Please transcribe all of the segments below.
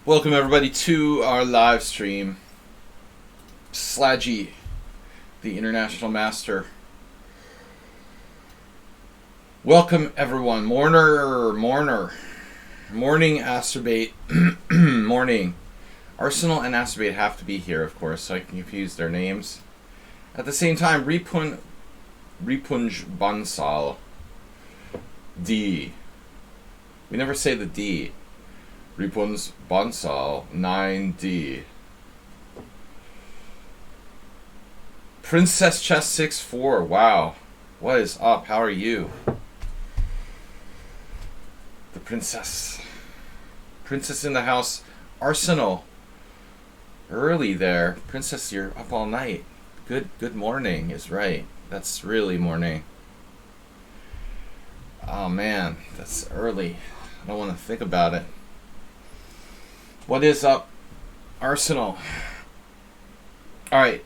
Welcome everybody to our live stream. Sladgie, the International Master. Welcome everyone. Morning Astrobate. Morning. Arsenal and Astrobate have to be here, of course, so I can confuse their names. At the same time, Ripunj Bansal. D. We never say the D. Ripunj Bansal 9D. Princess Chess 64. Wow. What is up? How are you? The princess. Princess in the house. Arsenal. Early there. Princess, you're up all night. Good morning is right. That's really morning. Oh man, that's early. I don't want to think about it. What is up, Arsenal? Alright.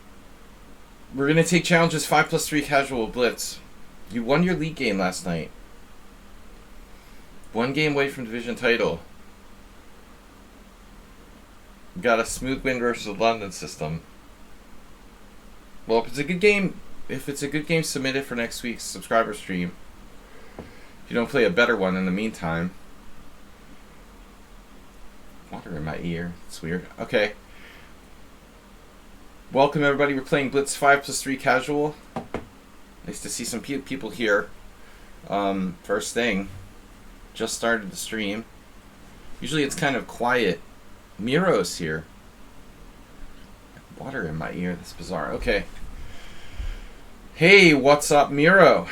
We're going to take challenges 5+3 casual blitz. You won your league game last night. 1 game away from division title. Got a smooth win versus the London system. Well, if it's a good game, submit it for next week's subscriber stream. If you don't play a better one in the meantime. Water in my ear. It's weird. Okay. Welcome everybody. We're playing Blitz 5+3 casual. Nice to see some people here. First thing. Just started the stream. Usually it's kind of quiet. Miro's here. Water in my ear. That's bizarre. Okay. Hey, what's up, Miro?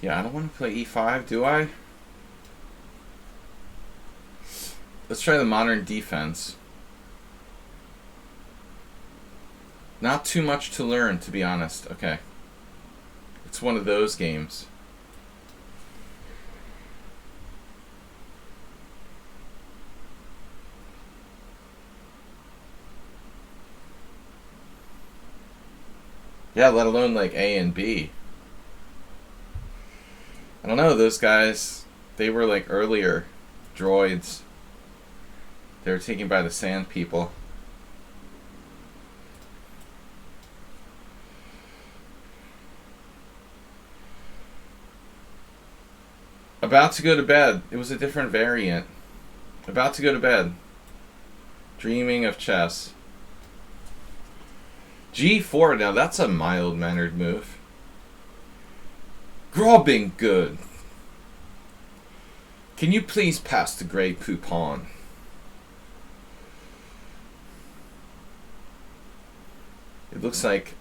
Yeah, I don't want to play e5, do I? Let's try the modern defense. Not too much to learn, to be honest. Okay. It's one of those games. Yeah, let alone like A and B. I don't know, those guys, they were like earlier droids. They were taken by the sand people. About to go to bed. It was a different variant. About to go to bed. Dreaming of chess. G4, now that's a mild-mannered move. Grobbing good. Can you please pass the grey poo pawn? It looks like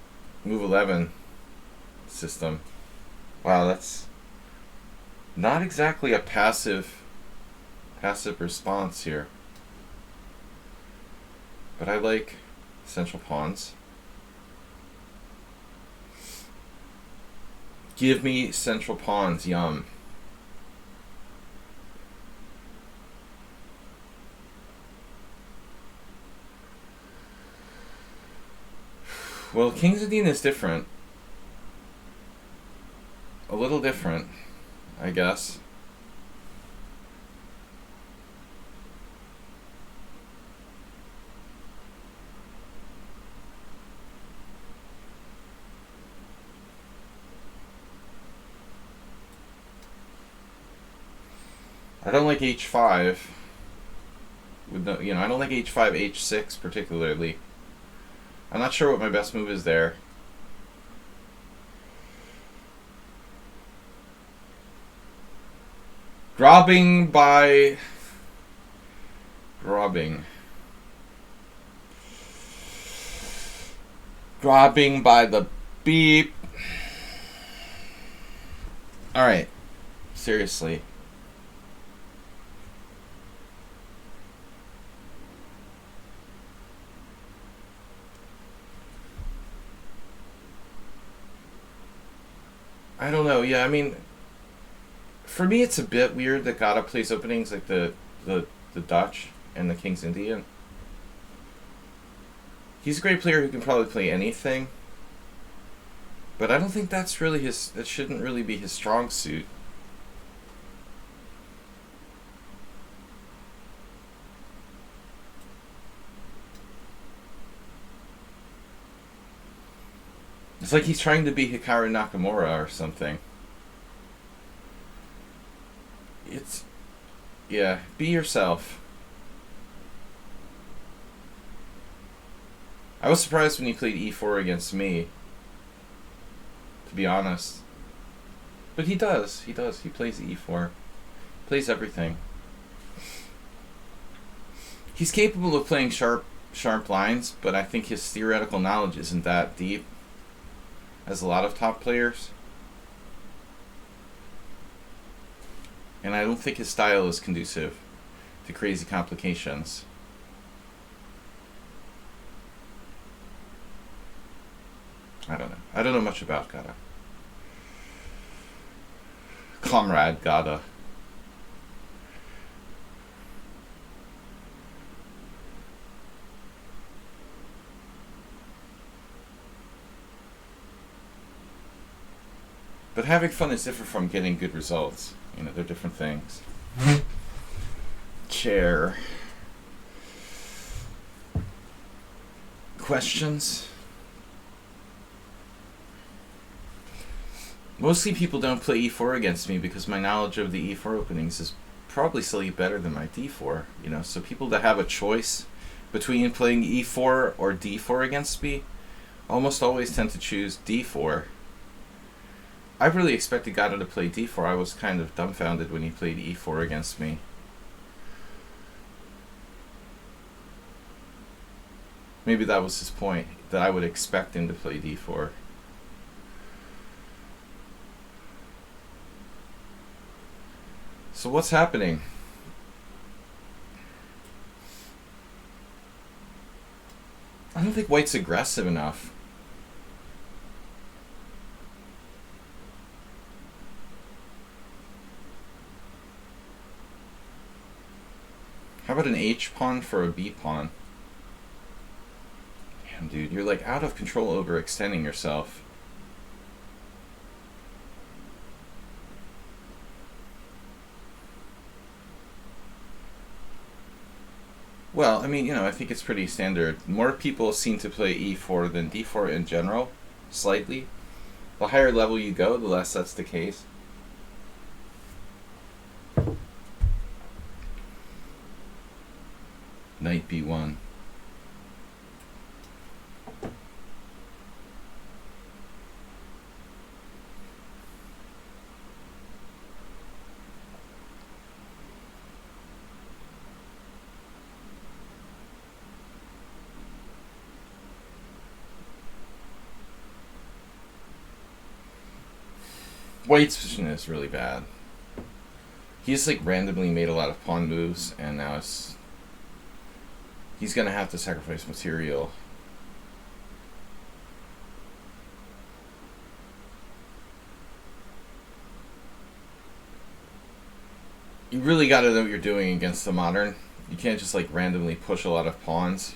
move 11 system. Wow, that's not exactly a passive response here. But I like central pawns. Give me central pawns, yum. Well, King's Indian is different. A little different, I guess. I don't like h5. With no, I don't like h5, h6 particularly. I'm not sure what my best move is there. Grobbing by the beep. Alright. Seriously. I don't know. Yeah, I mean, for me, it's a bit weird that Gata plays openings like the Dutch and the King's Indian. He's a great player who can probably play anything. But I don't think that's really his... That shouldn't really be his strong suit. It's like he's trying to be Hikaru Nakamura or something. Yeah, be yourself. I was surprised when he played e4 against me, to be honest. But he does. He plays e4. Plays everything. He's capable of playing sharp lines, but I think his theoretical knowledge isn't that deep, as a lot of top players. And I don't think his style is conducive to crazy complications. I don't know. I don't know much about Gata. Comrade Gata. But having fun is different from getting good results. You know, they're different things. Chair. Questions? Mostly people don't play e4 against me because my knowledge of the e4 openings is probably slightly better than my d4. You know, so people that have a choice between playing e4 or d4 against me almost always tend to choose d4. I really expected Gata to play d4. I was kind of dumbfounded when he played e4 against me. Maybe that was his point, that I would expect him to play d4. So what's happening? I don't think White's aggressive enough. How about an H pawn for a B pawn? Damn, dude, you're like out of control over extending yourself. Well, I mean, you know, I think it's pretty standard. More people seem to play e4 than d4 in general, slightly. The higher level you go, the less that's the case. Knight b1. White's position is really bad. He's like randomly made a lot of pawn moves, and now he's gonna have to sacrifice material. You really gotta know what you're doing against the modern. You can't just like randomly push a lot of pawns.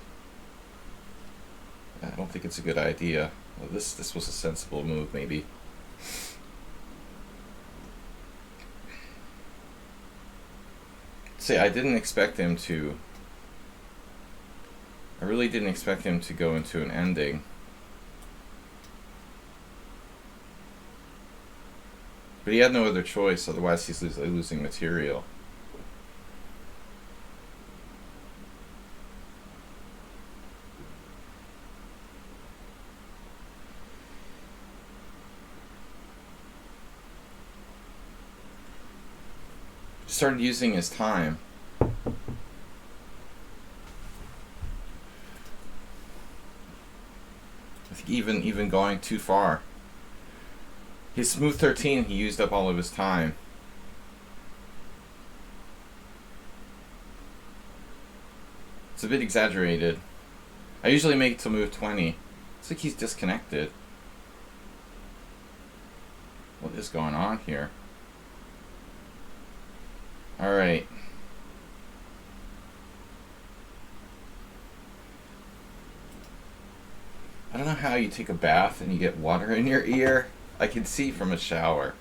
I don't think it's a good idea. Well, this was a sensible move, maybe. See, I really didn't expect him to go into an ending. But he had no other choice, otherwise he's losing material. Started using his time. I think even going too far. His smooth 13, he used up all of his time. It's a bit exaggerated. I usually make it to move 20. It's like he's disconnected. What is going on here? Alright. I don't know how you take a bath and you get water in your ear. I can see from a shower.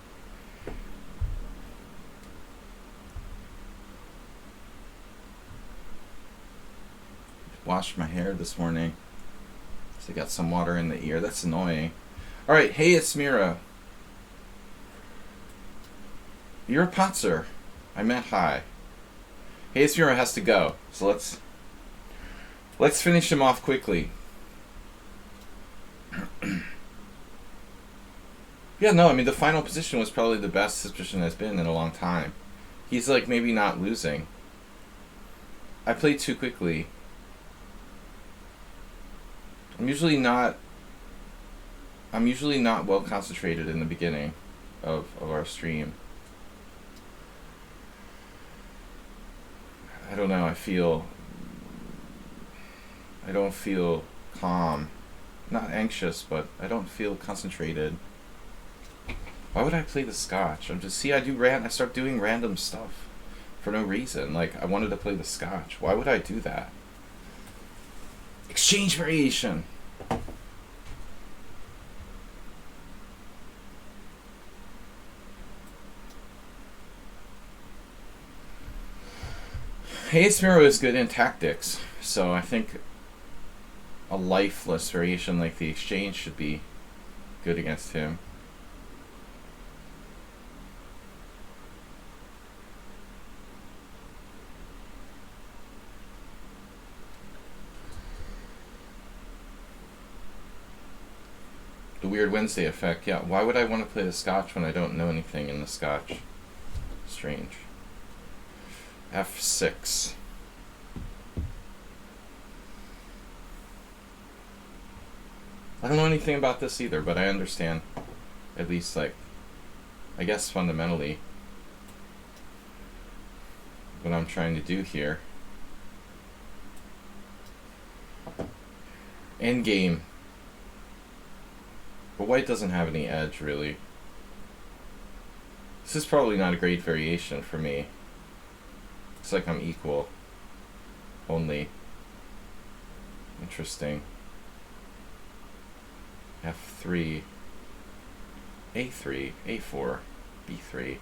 Washed my hair this morning. So I got some water in the ear. That's annoying. Alright, hey, it's Mira. You're a potzer. I meant hi. Hey, it's Mira has to go. So let's finish him off quickly. Yeah, no, I mean, the final position was probably the best his position has been in a long time. He's, like, maybe not losing. I played too quickly. I'm usually not well concentrated in the beginning of our stream. I don't know, I don't feel calm. Not anxious, but I don't feel concentrated. Why would I play the Scotch? I start doing random stuff for no reason. Like, I wanted to play the Scotch. Why would I do that? Exchange variation. Hey, Smiro is good in tactics, so I think a lifeless variation like the exchange should be good against him. The Weird Wednesday effect, yeah. Why would I want to play the Scotch when I don't know anything in the Scotch? Strange. F6. I don't know anything about this either, but I understand, at least, like, I guess fundamentally, what I'm trying to do here. Endgame. But white doesn't have any edge, really. This is probably not a great variation for me. It's like I'm equal. Only. Interesting. F3. A3. A4. B3.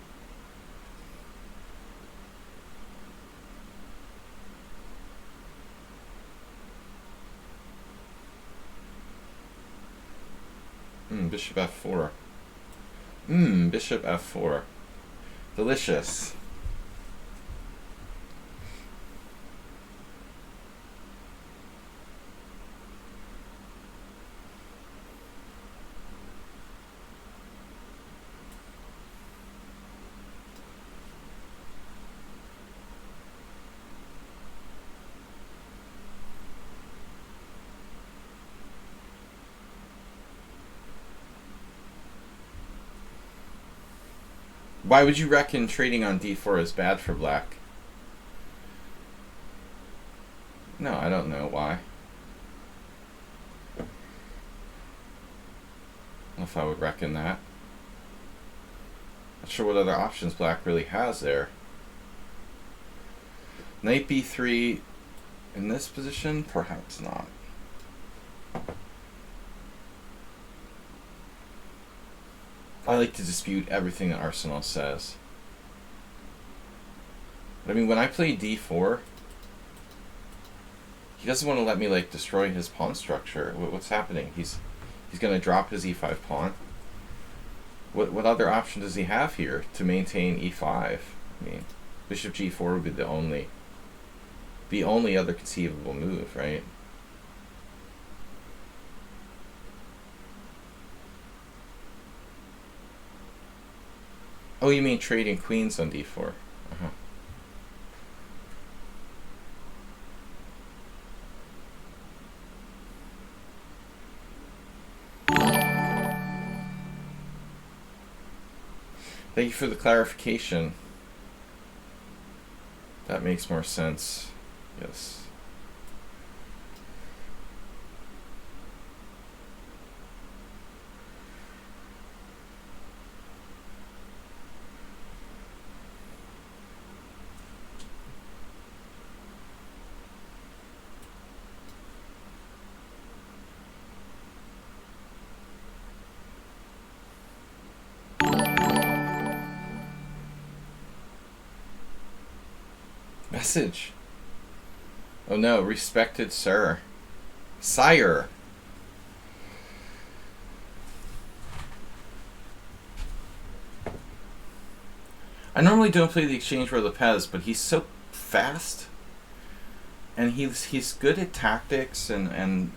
Bishop F4. Bishop F4. Delicious. Why would you reckon trading on d4 is bad for black? No, I don't know why. I don't know if I would reckon that. Not sure what other options black really has there. Knight b3 in this position? Perhaps not. I like to dispute everything that Arsenal says. But I mean, when I play d4, he doesn't want to let me, like, destroy his pawn structure. What's happening? He's going to drop his e5 pawn. What other option does he have here to maintain e5? I mean, bishop g4 would be the only other conceivable move, right? Oh, you mean trading queens on d4? Uh-huh. Thank you for the clarification. That makes more sense. Yes. Message. Oh no, respected sir. Sire. I normally don't play the exchange for Lopez, but he's so fast, and he's good at tactics and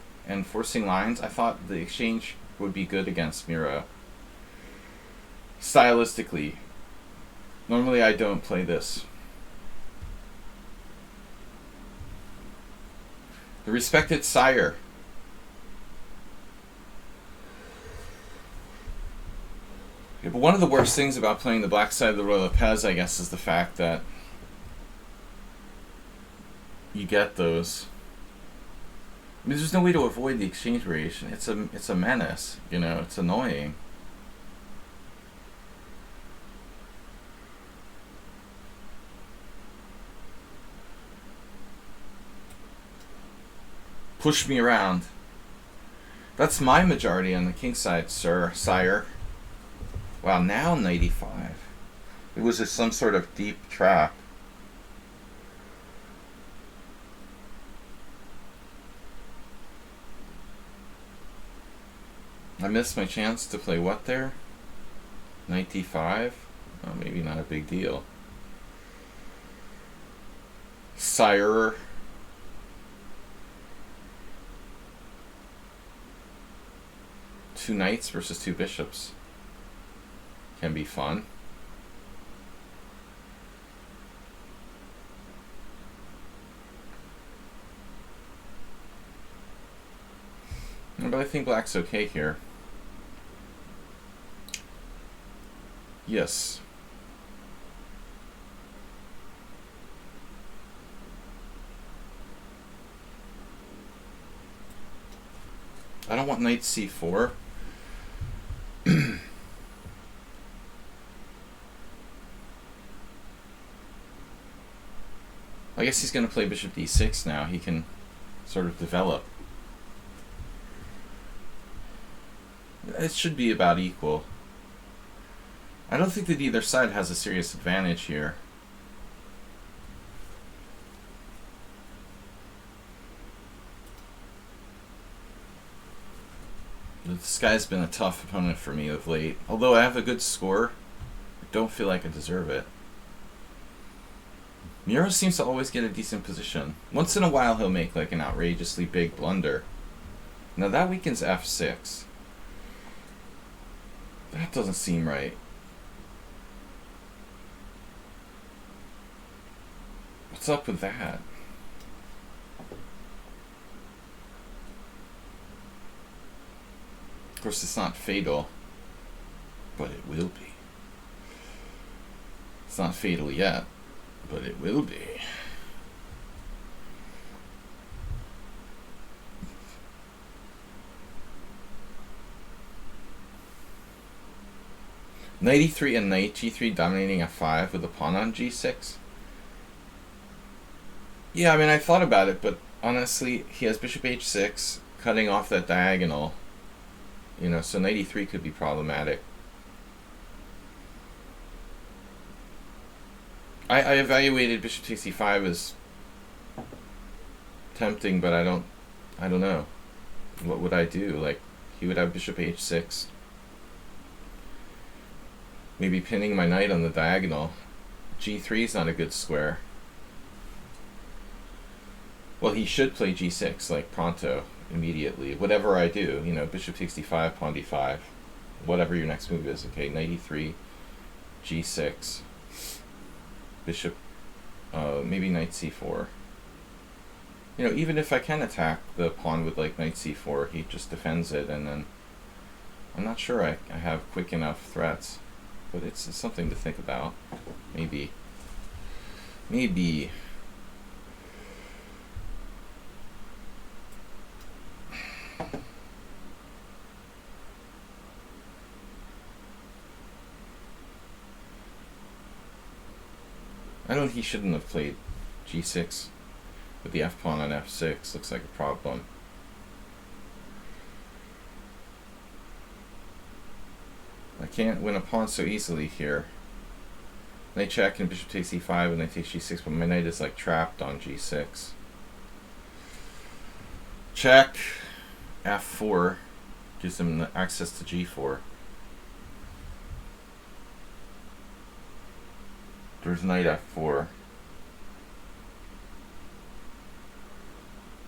forcing lines. I thought the exchange would be good against Miro. Stylistically. Normally I don't play this. The respected sire. Yeah, but one of the worst things about playing the black side of the Royal Lopez, I guess, is the fact that you get those. I mean, there's no way to avoid the exchange variation. It's a menace, you know. It's annoying. Push me around. That's my majority on the king side, sire. Wow, now 95. It was just some sort of deep trap. I missed my chance to play what there? 95? Oh, maybe not a big deal. Sire. Two knights versus two bishops. Can be fun. But I think black's okay here. Yes. I don't want knight c4. I guess he's going to play bishop d6 now. He can sort of develop. It should be about equal. I don't think that either side has a serious advantage here. This guy's been a tough opponent for me of late. Although I have a good score, I don't feel like I deserve it. Miro seems to always get a decent position. Once in a while he'll make like an outrageously big blunder. Now that weakens f6. That doesn't seem right. What's up with that? Of course it's not fatal, but it will be. It's not fatal yet, but it will be. Knight e3 and knight g3 dominating f5 with a pawn on g6. Yeah, I mean, I thought about it, but honestly, he has bishop h6, cutting off that diagonal. You know, so knight e3 could be problematic. I evaluated bishop takes e5 as tempting, but I don't know. What would I do? Like, he would have bishop h6. Maybe pinning my knight on the diagonal. g3 is not a good square. Well, he should play g6, like, pronto, immediately. Whatever I do, you know, bishop takes d5, pawn d5. Whatever your next move is, okay? Knight e3, g6. Bishop, maybe knight c4. You know, even if I can attack the pawn with, like, knight c4, he just defends it, and then I'm not sure I have quick enough threats. But it's something to think about. Maybe. Maybe. He shouldn't have played g6 with the f-pawn on f6. Looks like a problem. I can't win a pawn so easily here. Knight check and bishop takes e5 and knight takes g6, but my knight is like trapped on g6. Check. f4 gives him access to g4. There's knight f4.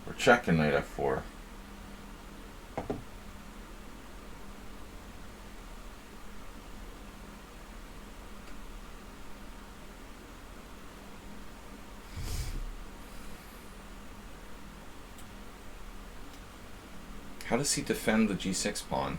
We're checking knight f4. How does he defend the g6 pawn?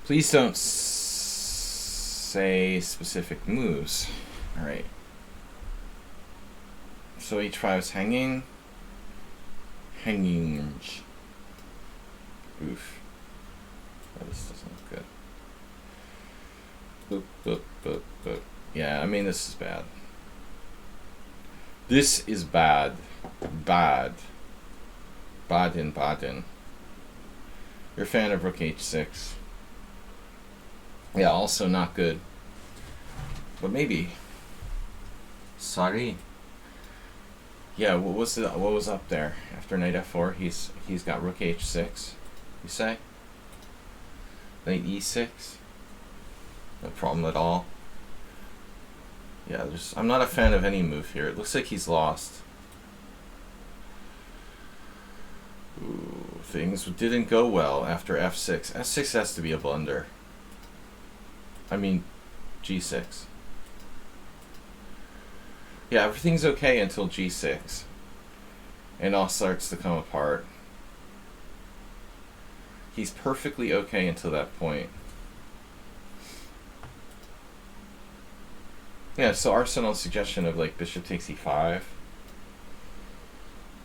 Please don't say specific moves. All right. So h5 is hanging. Hanging. Oof. Oh, this doesn't look good. Boop, boop, boop, boop. Yeah, I mean, this is bad. This is bad. Bad. Badin, badin. You're a fan of rook h6. Yeah, also not good. But maybe. Sorry. Yeah, what was up there after knight f4? He's got rook h6. You say? Knight e6. No problem at all. Yeah, I'm not a fan of any move here. It looks like he's lost. Ooh, things didn't go well after f6. f6 has to be a blunder. I mean, g6. Yeah, everything's okay until g6. And all starts to come apart. He's perfectly okay until that point. Yeah, so Arsenal's suggestion of like bishop takes e5,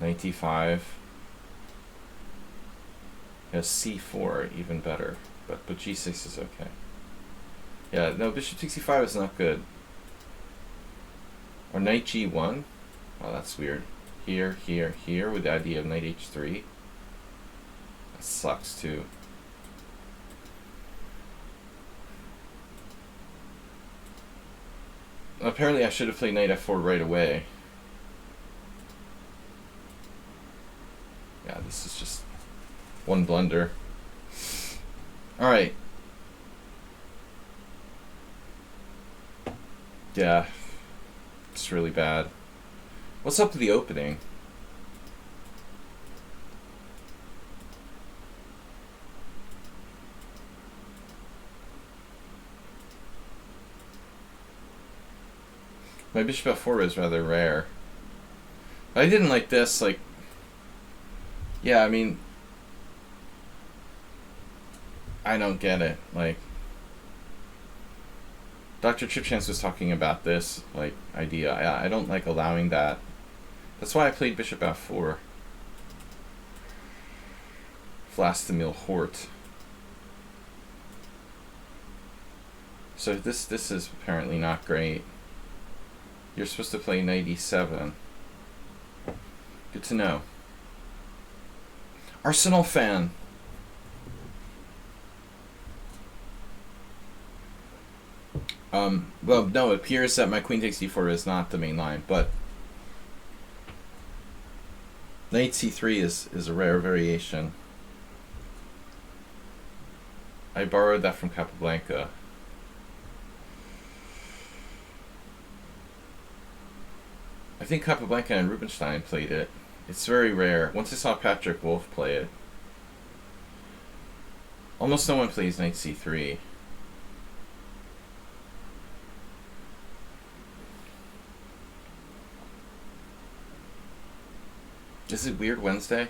knight e5, yeah, c4 even better, but g6 is okay. Yeah, no, bishop takes e5 is not good. Or knight g1. Oh, that's weird. Here, here, here with the idea of knight h3. That sucks too. Apparently I should have played knight f4 right away. Yeah, this is just one blunder. Alright. Yeah. It's really bad. What's up with the opening? My bishop f4 is rather rare. But I didn't like this, like... Yeah, I mean... I don't get it, like... Dr. Chipchance was talking about this, like, idea. I don't like allowing that. That's why I played bishop f4. Vlastimil Hort. So this is apparently not great. You're supposed to play knight e7. Good to know. Arsenal fan. Well, no, it appears that my queen takes d4 is not the main line, but knight c3 is a rare variation. I borrowed that from Capablanca. I think Capablanca and Rubinstein played it. It's very rare. Once I saw Patrick Wolf play it, almost no one plays knight c3. Is it Weird Wednesday?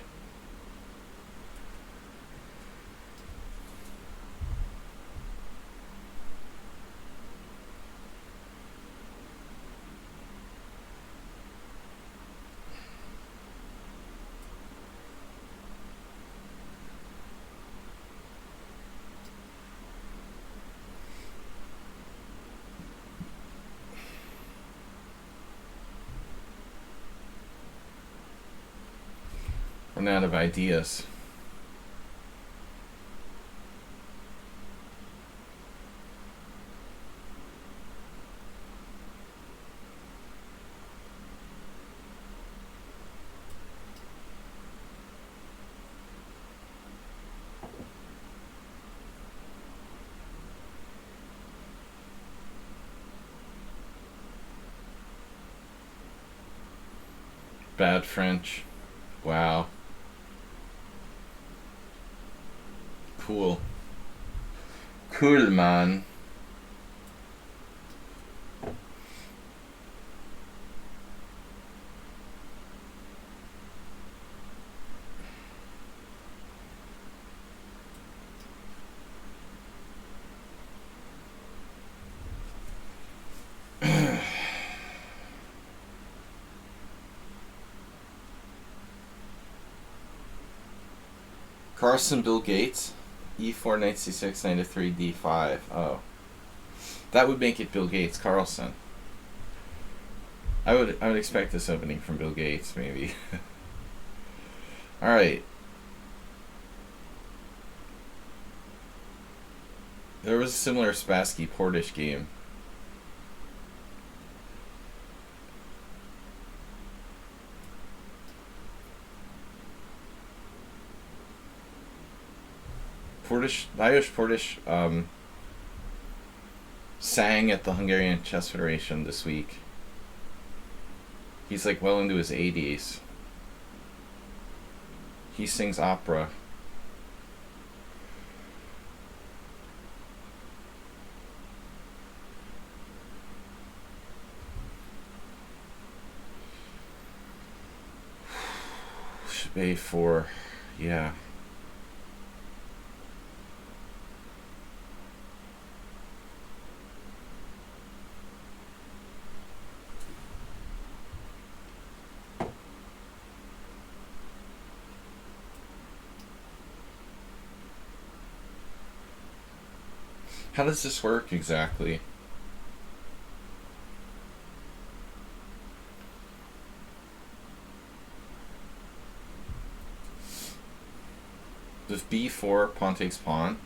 Run out of ideas. Bad French. Wow. Cool. Cool, man. Carlsen, Bill Gates. E4, knight c6, knight f3, d5. Oh. That would make it Bill Gates, Carlsen. I would expect this opening from Bill Gates, maybe. Alright. There was a similar Spassky-Portish game. Lajos Portish sang at the Hungarian Chess Federation this week. He's like well into his 80s. He sings opera. Should be A4, yeah. How does this work exactly? Does b4 pawn takes pawn?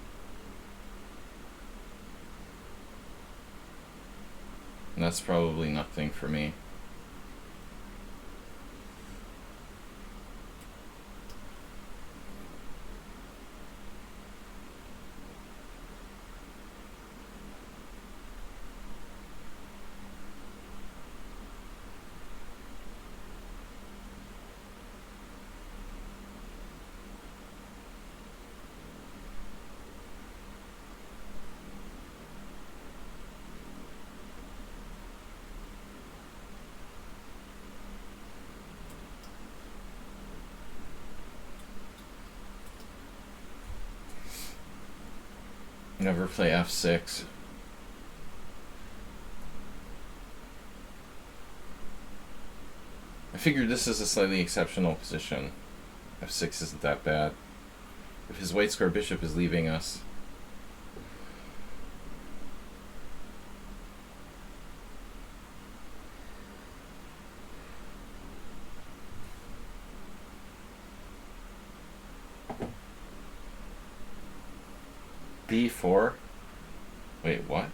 And that's probably nothing for me. Never play f6. I figured this is a slightly exceptional position. f6 isn't that bad. If his white square bishop is leaving us. b4? Wait, what?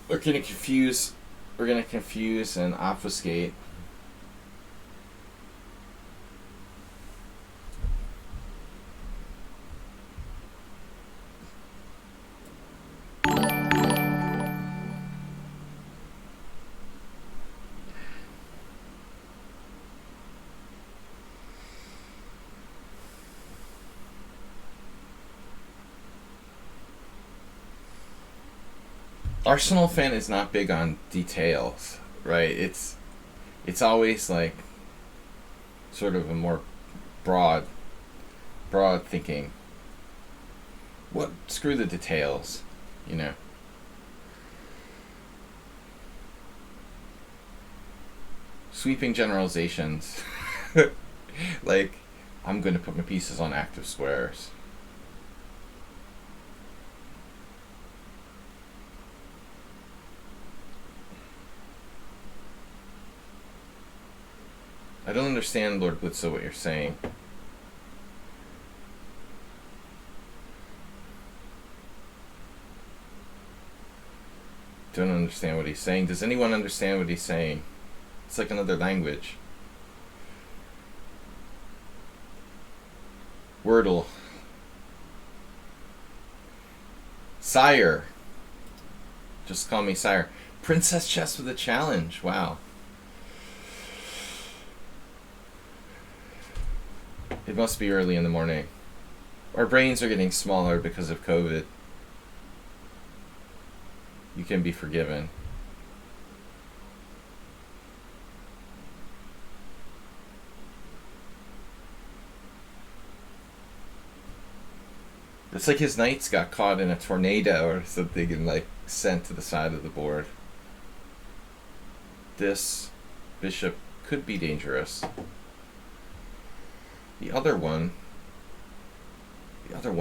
We're gonna confuse and obfuscate. Arsenal fan is not big on details, right? It's always like sort of a more broad thinking. What? Screw the details, you know. Sweeping generalizations. Like, I'm going to put my pieces on active squares. I don't understand, Lord Blitzo, what you're saying. Don't understand what he's saying. Does anyone understand what he's saying? It's like another language. Wordle. Sire. Just call me Sire. Princess Chess with a challenge. Wow. It must be early in the morning. Our brains are getting smaller because of COVID. You can be forgiven. It's like his knights got caught in a tornado or something and like sent to the side of the board. This bishop could be dangerous. The other one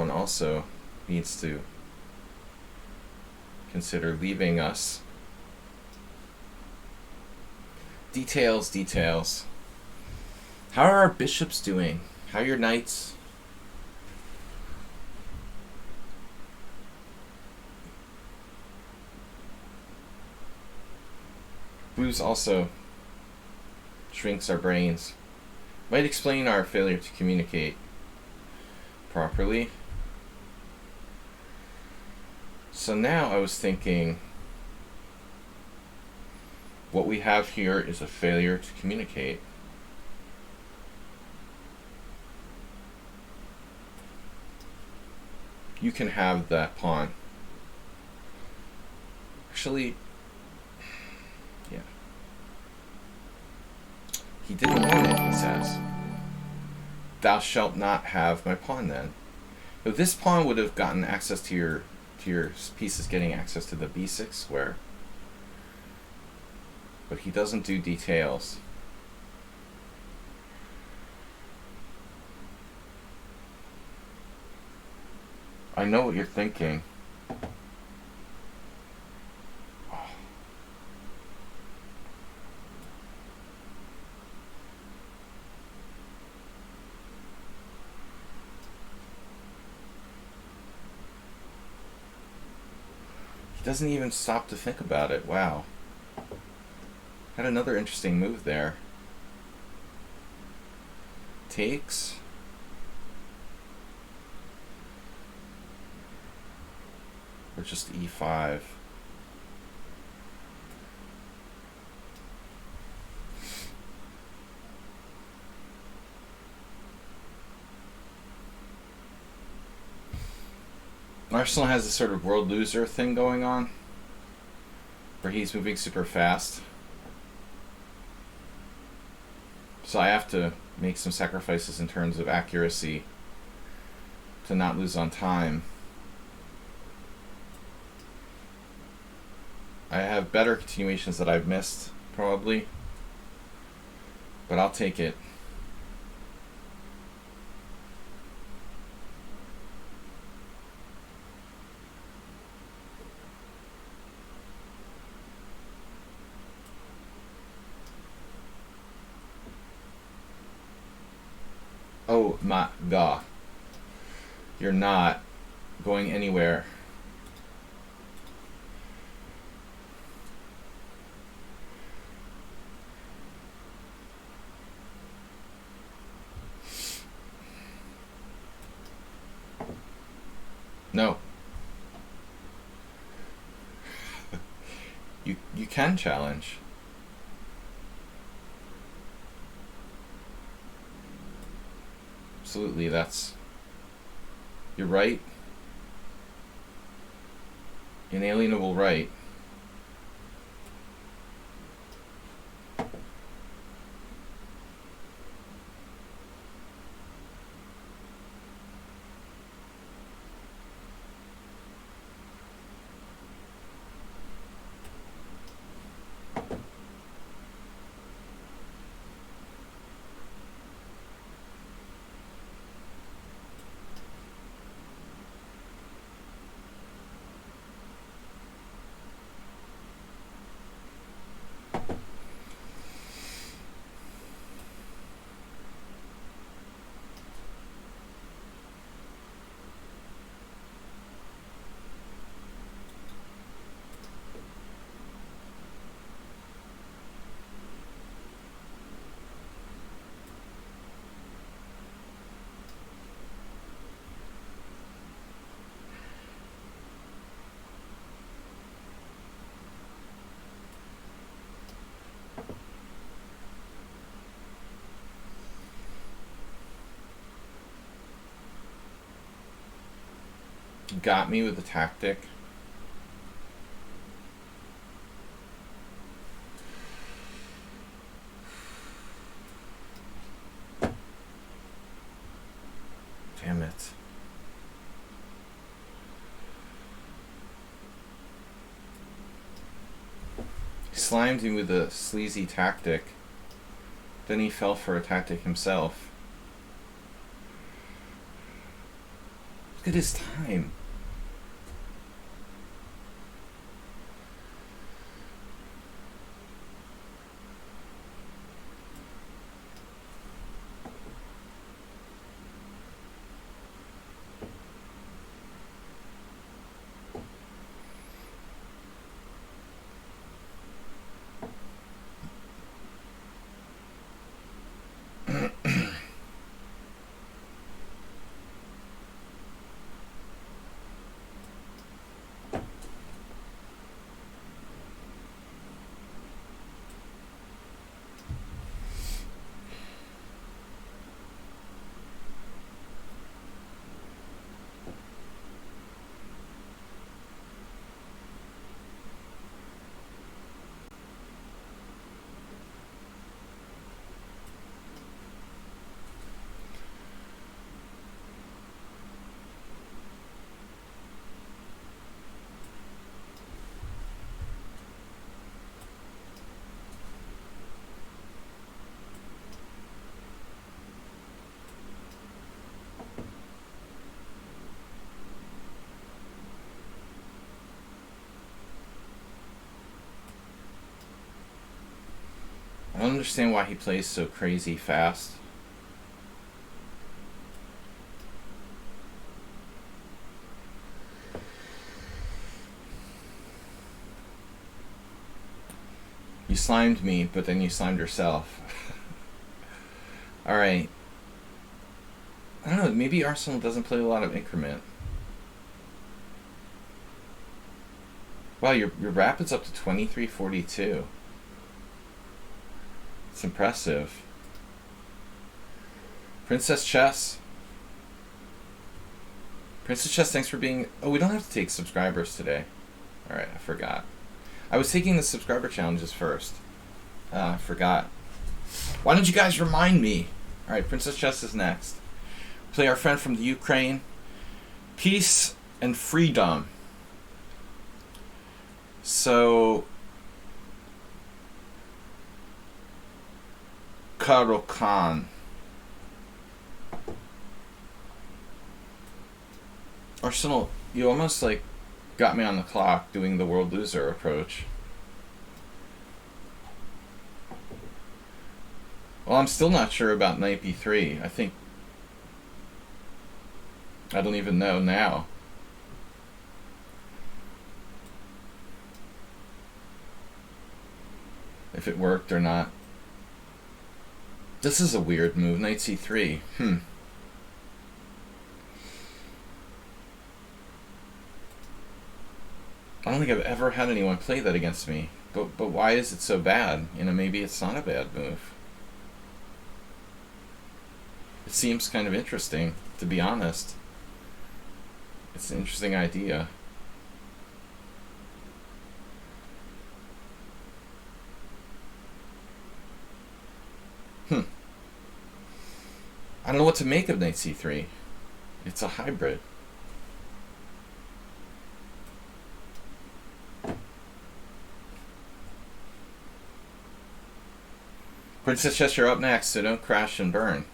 also needs to consider leaving us. Details, details. How are our bishops doing? How are your knights? Booze also shrinks our brains. Might explain our failure to communicate properly. So now I was thinking, what we have here is a failure to communicate. You can have that pawn. Actually, yeah. He didn't want it, he says. Thou shalt not have my pawn then. So this pawn would have gotten access to your pieces getting access to the b6 square. But he doesn't do details. I know what you're thinking. He doesn't even stop to think about it. Wow. Had another interesting move there. Takes. Or just e5. Arsenal has this sort of world loser thing going on, where he's moving super fast. So I have to make some sacrifices in terms of accuracy to not lose on time. I have better continuations that I've missed, probably, but I'll take it. Oh my god. You're not going anywhere. No. You can challenge. Absolutely, you're right. Inalienable right. got me with the tactic. Damn it. He slimed me with a sleazy tactic. Then he fell for a tactic himself. Look at his time. I don't understand why he plays so crazy fast. You slimed me, but then you slimed yourself. Alright. I don't know, maybe Arsenal doesn't play a lot of increment. Wow, your rapid's up to 2342. It's impressive. Princess Chess. Princess Chess, thanks for being... Oh, we don't have to take subscribers today. Alright, I forgot. I was taking the subscriber challenges first. I forgot. Why don't you guys remind me? Alright, Princess Chess is next. Play our friend from the Ukraine. Peace and freedom. So... Karo Khan. Arsenal, you almost like got me on the clock doing the world loser approach. Well, I'm still not sure about knight b3. I think... I don't even know now. If it worked or not. This is a weird move, knight c3. I don't think I've ever had anyone play that against me. But why is it so bad? You know, maybe it's not a bad move. It seems kind of interesting, to be honest. It's an interesting idea. I don't know what to make of knight c3. It's a hybrid. Princess Chess, you're up next, so don't crash and burn.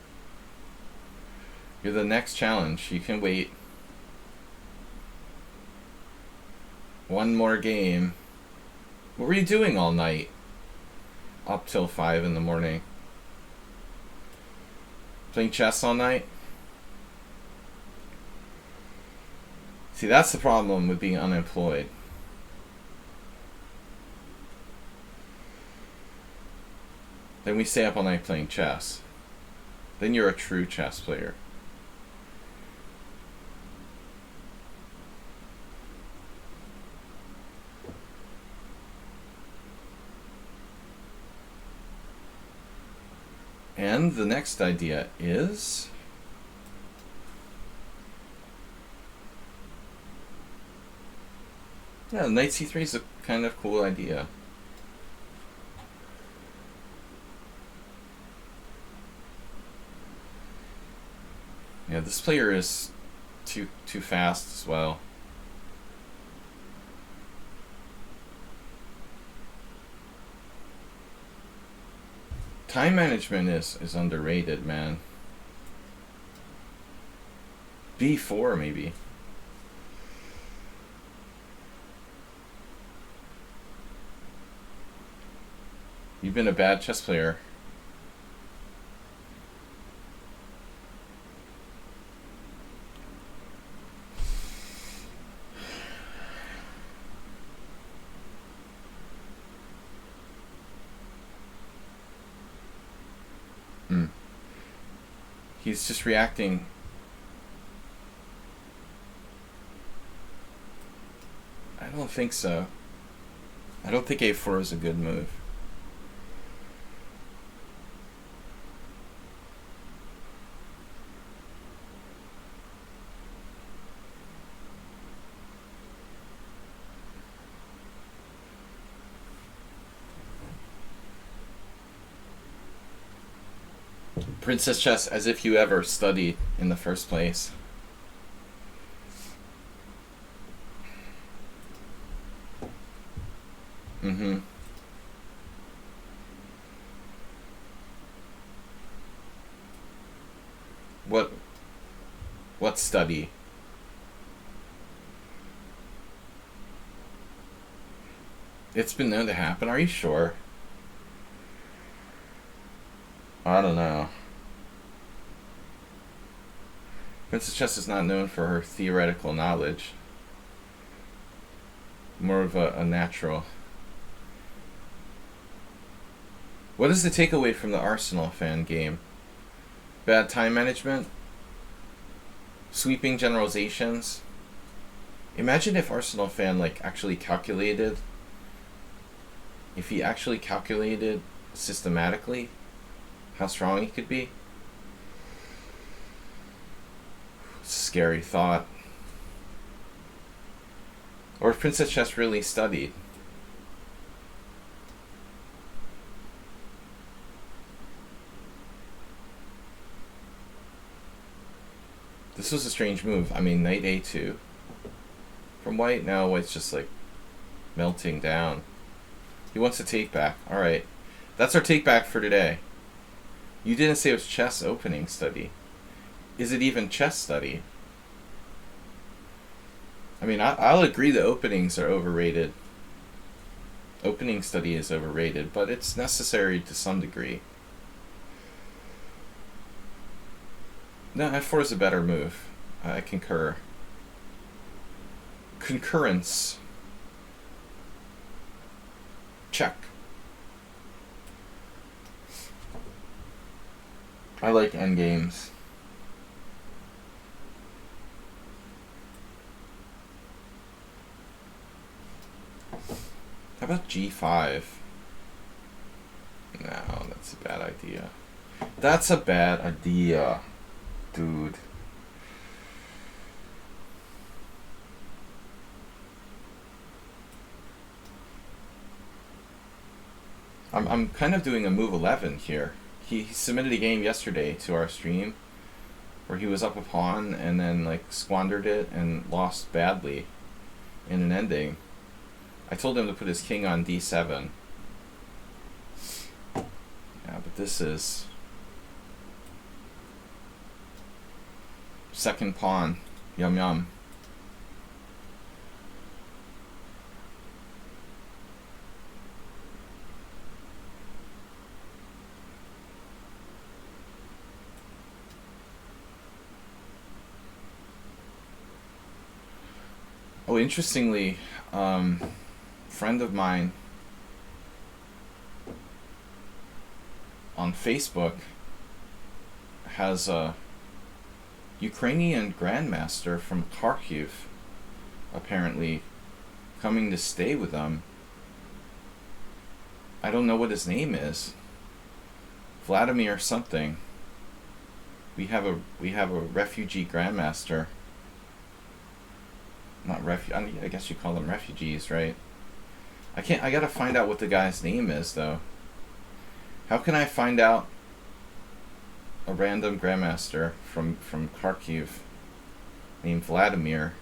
You're the next challenge. You can wait. One more game. What were you doing all night? Up till 5 in the morning. Playing chess all night? See, that's the problem with being unemployed. Then we stay up all night playing chess. Then you're a true chess player. And the next idea is... Yeah, knight c3 is a kind of cool idea. Yeah, this player is too fast as well. Time management is underrated, man. b4 maybe. You've been a bad chess player. He's just reacting. I don't think so. I don't think a4 is a good move. Princess Chess, as if you ever studied in the first place. What study? It's been known to happen. Are you sure? I don't know. Princess Chess is not known for her theoretical knowledge. More of a natural. What is the takeaway from the Arsenal fan game? Bad time management? Sweeping generalizations? Imagine if Arsenal fan actually calculated. If he actually calculated systematically how strong he could be. Scary thought. Or if Princess Chess really studied. This was a strange move. I mean, knight a2. From white, now white's just melting down. He wants to take back. Alright. That's our take back for today. You didn't say it was chess opening study. Is it even chess study? I mean, I'll agree the openings are overrated. Opening study is overrated, but it's necessary to some degree. No, f4 is a better move. I concur. Concurrence. Check. I like endgames. How about g5? No, that's a bad idea. That's a bad idea, dude. I'm kind of doing a move 11 here. He submitted a game yesterday to our stream where he was up a pawn and then squandered it and lost badly in an ending. I told him to put his king on d7. Yeah, but this is second pawn. Yum yum. Oh, interestingly, friend of mine on Facebook has a Ukrainian grandmaster from Kharkiv apparently coming to stay with them. I don't know what his name is. Vladimir something. We have a refugee grandmaster. not I guess you call them refugees, right? I gotta find out what the guy's name is, though. How can I find out a random grandmaster from Kharkiv named Vladimir?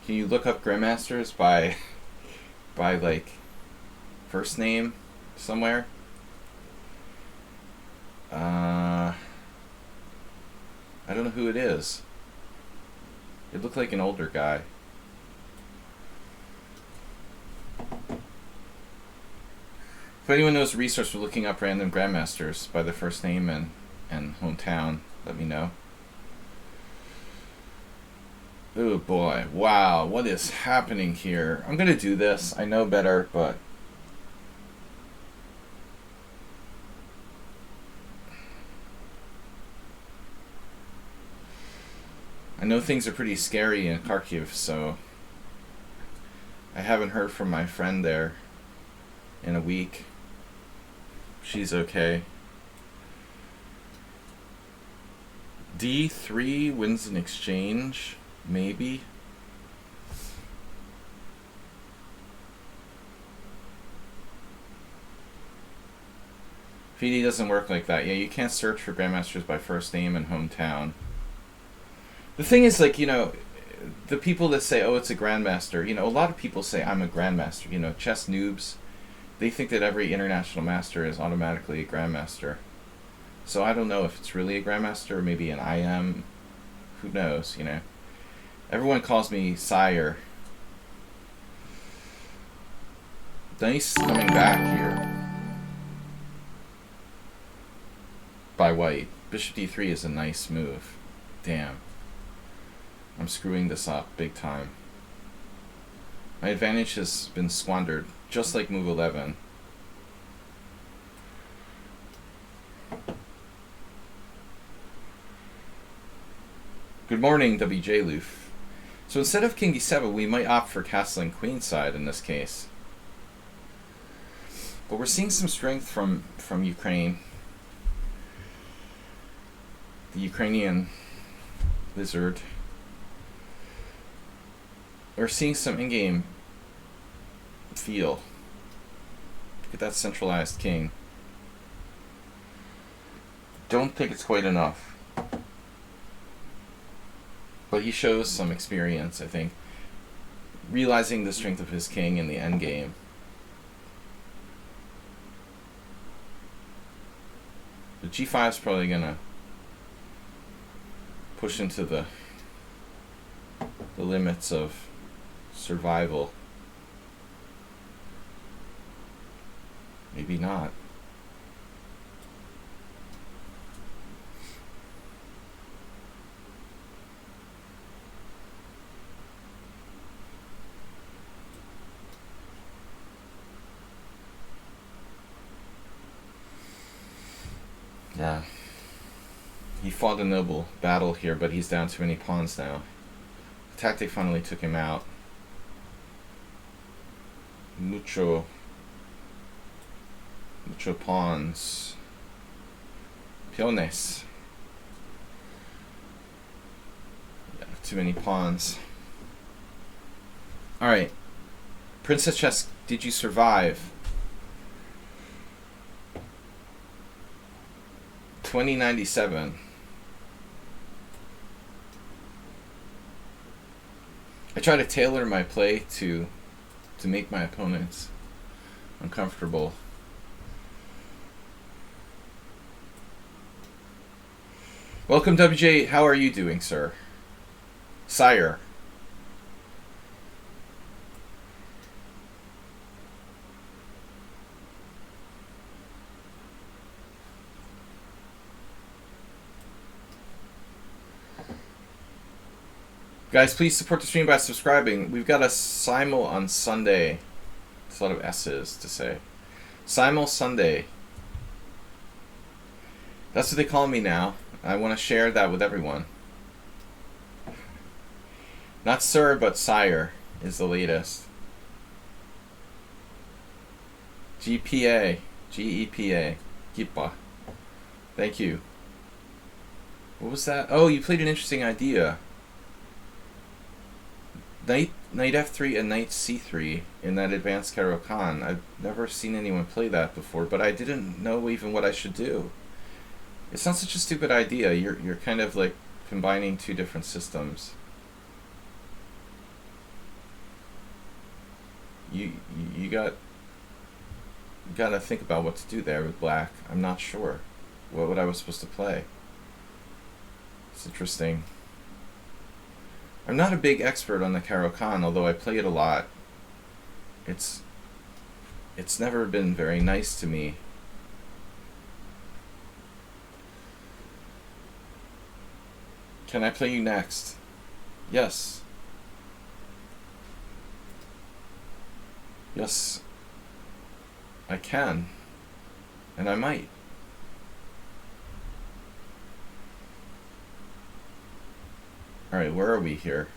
Can you look up grandmasters by like first name somewhere? I don't know who it is. It looked like an older guy. If anyone knows a resource for looking up random grandmasters by their first name and hometown, let me know. Oh boy, wow, what is happening here? I'm gonna do this. I know better, but I know things are pretty scary in Kharkiv, so I haven't heard from my friend there in a week. She's okay. D3 wins an exchange, maybe. PD doesn't work like that. Yeah, you can't search for grandmasters by first name and hometown. The thing is, like, you know, the people that say, oh, it's a grandmaster, you know, a lot of people say, I'm a grandmaster. You know, chess noobs, they think that every international master is automatically a grandmaster. So I don't know if it's really a grandmaster or maybe an IM. Who knows, you know. Everyone calls me sire. Nice coming back here by white. Bishop d3 is a nice move. Damn. I'm screwing this up big time. My advantage has been squandered, just like move 11. Good morning, WJ Loof. So instead of king d7, we might opt for castling queenside in this case. But we're seeing some strength from Ukraine. The Ukrainian lizard. We're seeing some in-game feel. Look at that centralized king. Don't think it's quite enough. But he shows some experience, I think. Realizing the strength of his king in the endgame. The g5 is probably going to push into the limits of survival. Maybe not. Yeah. He fought a noble battle here, but he's down too many pawns now. The tactic finally took him out. Mucho pawns. Peones. Yeah, too many pawns. Alright. Princess Chess, did you survive? 2097. I try to tailor my play to make my opponents uncomfortable. Welcome, WJ. How are you doing, sir? Sire. Guys, please support the stream by subscribing. We've got a simul on Sunday. It's a lot of S's to say. Simul Sunday. That's what they call me now. I want to share that with everyone. Not sir, but sire is the latest. GPA. GEPA. Gipa. Thank you. What was that? Oh, you played an interesting idea. knight f3 and knight c3 in that advanced Caro-Kann. I've never seen anyone play that before, but I didn't know even what I should do. It's not such a stupid idea. You're kind of like combining two different systems. You gotta think about what to do there with black. I'm not sure what I was supposed to play. It's interesting. I'm not a big expert on the Caro-Kann, although I play it a lot. It's never been very nice to me. Can I play you next? Yes. Yes, I can. And I might. Alright, where are we here?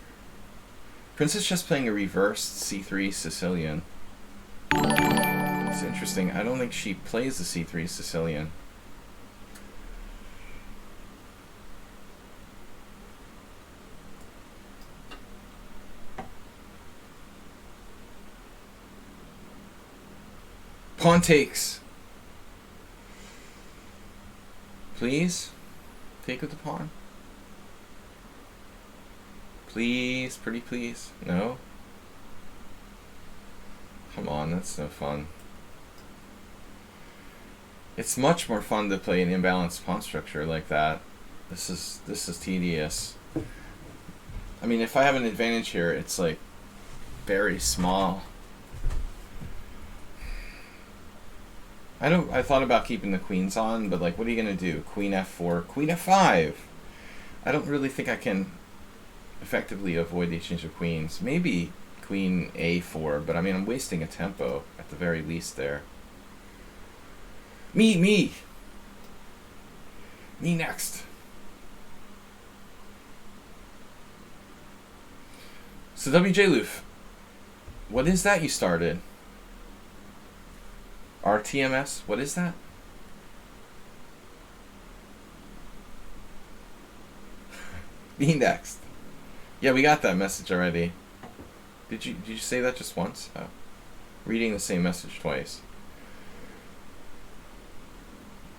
Princess just playing a reversed c3 Sicilian. It's interesting. I don't think she plays the c3 Sicilian. Pawn takes. Please? Take with the pawn? Please, pretty please. No? Come on, that's no fun. It's much more fun to play an imbalanced pawn structure like that. This is tedious. I mean, if I have an advantage here, it's like very small. I thought about keeping the queens on, but like, what are you gonna do? Queen f4, queen f5. I don't really think I can effectively avoid the exchange of queens. Maybe queen a4, but I mean, I'm wasting a tempo at the very least there. Me next. So WJ Loof, what is that you started? RTMS? What is that? Me next. Yeah, we got that message already. Did you say that just once? Oh. Reading the same message twice.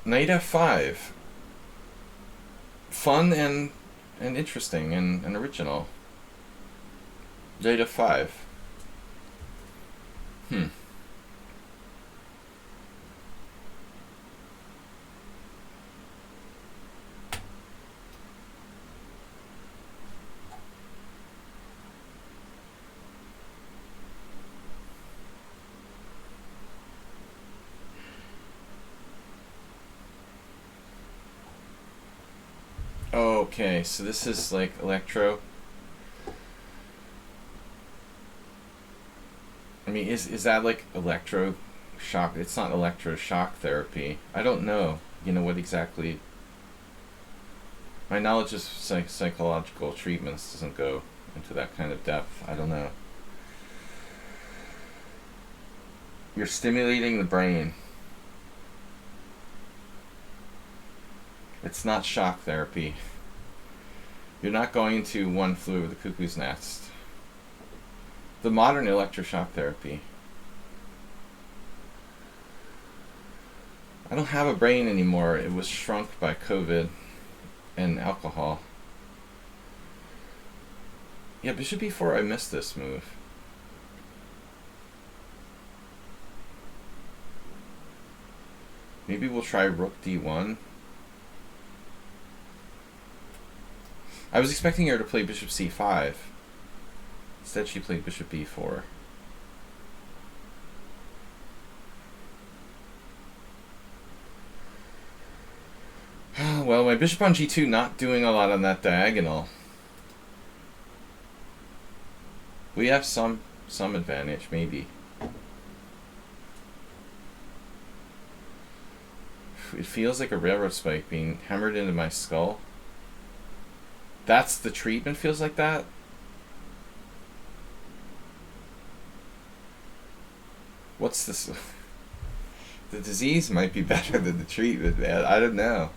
Knight f5. Fun and interesting and original. Knight f5. Okay, so this is like electro. I mean, is that like electro shock? It's not electroshock therapy. I don't know. You know what exactly? My knowledge of psychological treatments doesn't go into that kind of depth. I don't know. You're stimulating the brain. It's not shock therapy. You're not going to One Flew Over the Cuckoo's Nest. The modern electroshock therapy. I don't have a brain anymore. It was shrunk by COVID and alcohol. Yeah, bishop b4, I missed this move. Maybe we'll try rook d1. I was expecting her to play bishop c5. Instead, she played bishop b4. Well, my bishop on g2 not doing a lot on that diagonal. We have some advantage, maybe. It feels like a railroad spike being hammered into my skull. That's the treatment, feels like that? What's this? The disease might be better than the treatment, man. I don't know.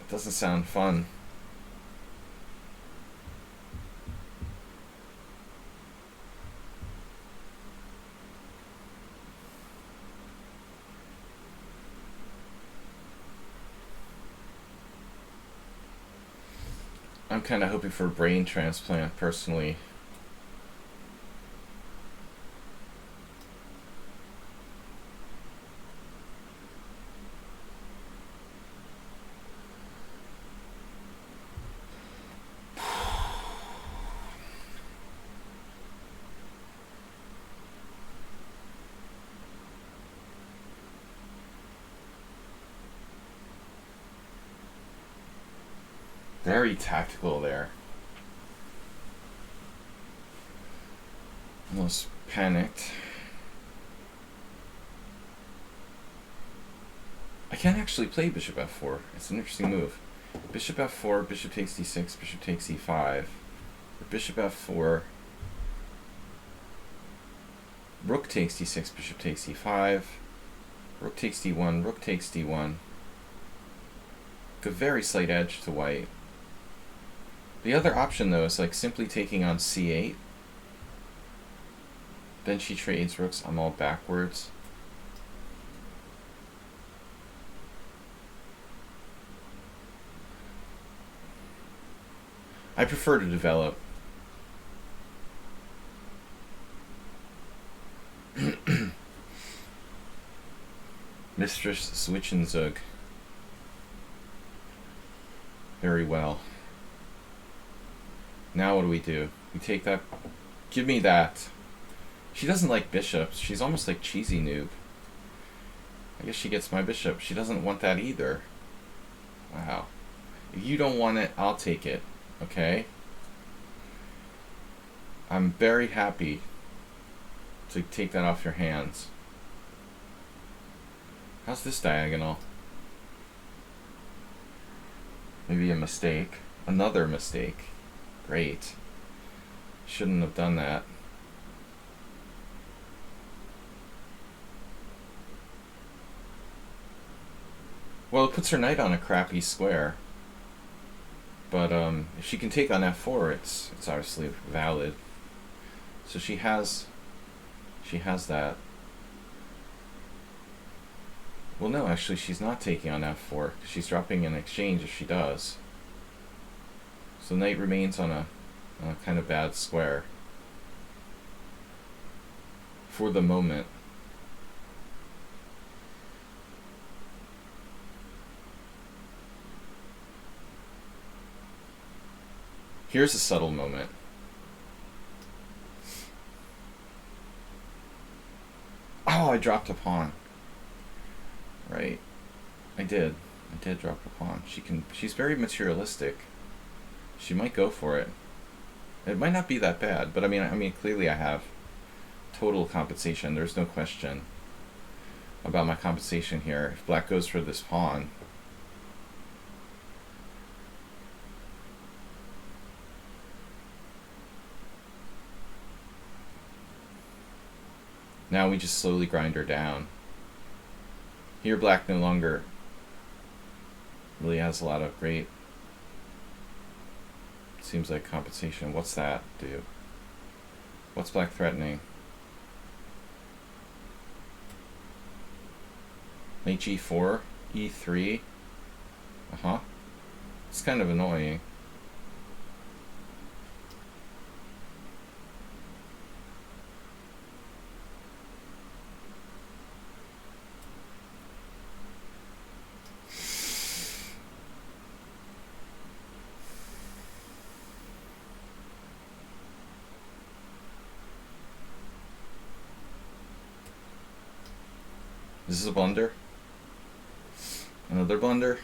It doesn't sound fun. I'm kind of hoping for a brain transplant, personally. Very tactical there. Almost panicked. I can't actually play bishop f4. It's an interesting move. Bishop f4, bishop takes d6, bishop takes e5. Or bishop f4, rook takes d6, bishop takes e5. Rook takes d1, rook takes d1. A very slight edge to white. The other option, though, is like simply taking on c8. Then she trades rooks. I'm all backwards. I prefer to develop. Mistress Zwischenzug. Very well. Now what do? We take that. Give me that. She doesn't like bishops. She's almost like cheesy noob. I guess she gets my bishop. She doesn't want that either. Wow. If you don't want it, I'll take it. Okay? I'm very happy to take that off your hands. How's this diagonal? Maybe a mistake. Another mistake. Great. Shouldn't have done that. Well, it puts her knight on a crappy square. But if she can take on f4, it's obviously valid. So she has that. Well, no, actually, she's not taking on f4. She's dropping an exchange if she does. So knight remains on a kind of bad square. For the moment. Here's a subtle moment. Oh, I dropped a pawn. Right. I did drop a pawn. She's very materialistic. She might go for it. It might not be that bad, but I mean clearly I have total compensation. There's no question about my compensation here. If black goes for this pawn, now we just slowly grind her down. Here black no longer really has a lot of great, seems like compensation. What's that do? What's black threatening? Knight g4, e3. It's kind of annoying. This is a blunder. Another blunder.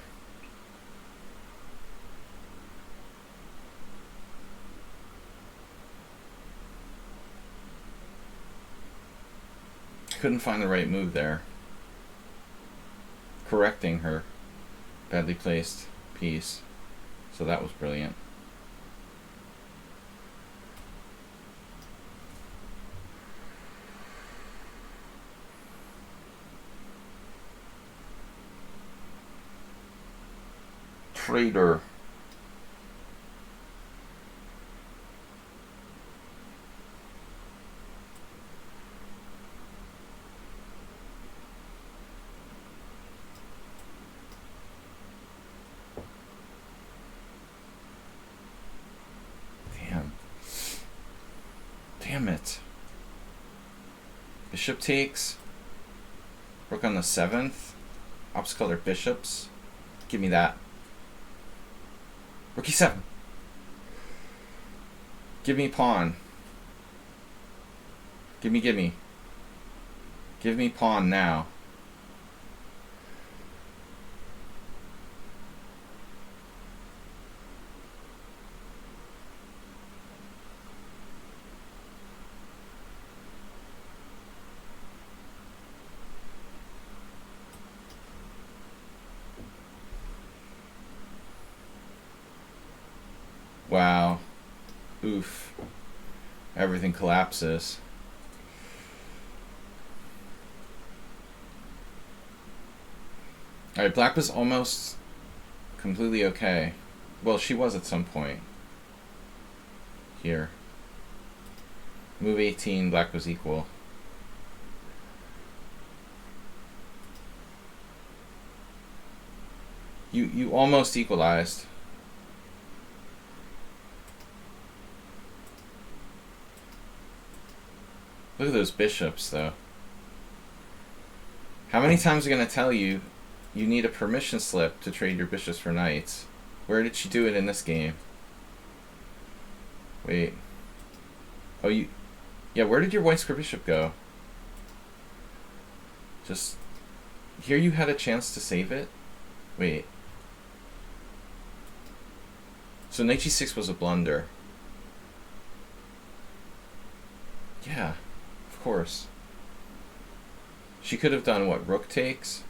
Couldn't find the right move there. Correcting her badly placed piece. So that was brilliant. Traitor. Damn it. Bishop takes. Rook on the 7th. Opposite color bishops. Give me that. Rook e7. Give me pawn. Gimme. Give me pawn now. Wow. Oof. Everything collapses. Alright, black was almost completely okay. Well, she was at some point. Here. Move 18, black was equal. You almost equalized. Look at those bishops, though. How many times are going to tell you you need a permission slip to trade your bishops for knights? Where did she do it in this game? Wait. Oh, you... Yeah, where did your white square bishop go? Just... Here you had a chance to save it? Wait. So knight g6 was a blunder. Yeah. Of course. She could have done what? Rook takes,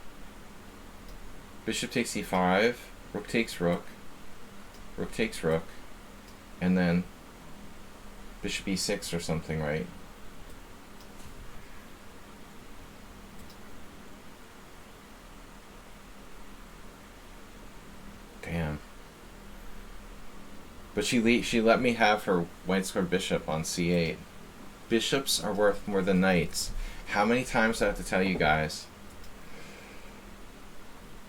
bishop takes e5, rook takes rook, rook takes rook, and then bishop e6 or something, right? Damn. But she let me have her white square bishop on c8. Bishops are worth more than knights. How many times do I have to tell you guys?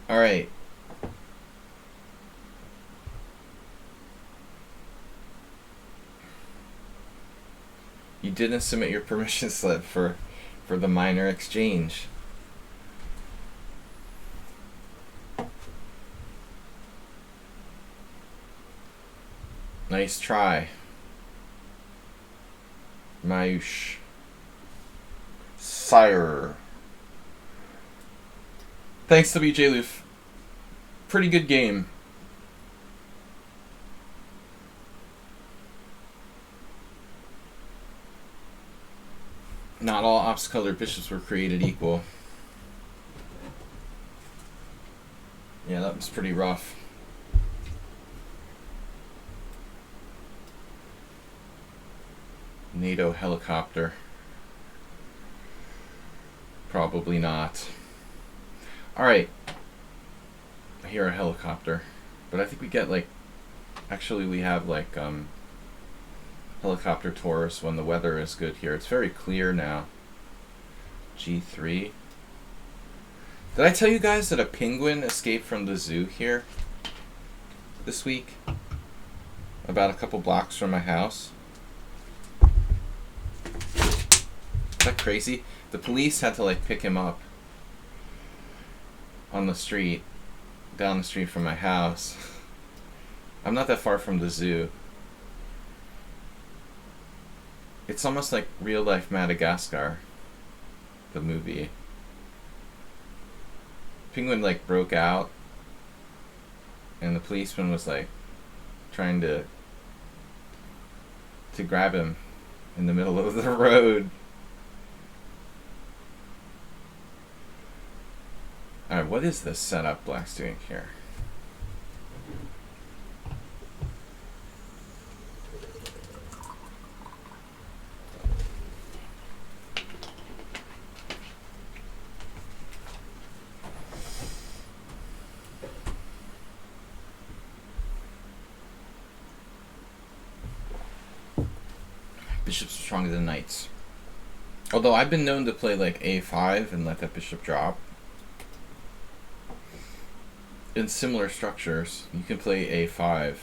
Alright. You didn't submit your permission slip for the minor exchange. Nice try. Mayush. Sire. Thanks, WJ Loof. Pretty good game. Not all opposite colored bishops were created equal. Yeah, that was pretty rough. NATO helicopter. Probably not. Alright. I hear a helicopter. But I think we get like... Actually we have like helicopter tours when the weather is good here. It's very clear now. G3. Did I tell you guys that a penguin escaped from the zoo here this week? About a couple blocks from my house. Is that crazy? The police had to like pick him up on the street, down the street from my house. I'm not that far from the zoo. It's almost like real life Madagascar, the movie. Penguin like broke out and the policeman was like trying to grab him in the middle of the road. Alright, what is this setup Black's doing here? Bishops are stronger than knights. Although I've been known to play like a5 and let that bishop drop. In similar structures, you can play a5.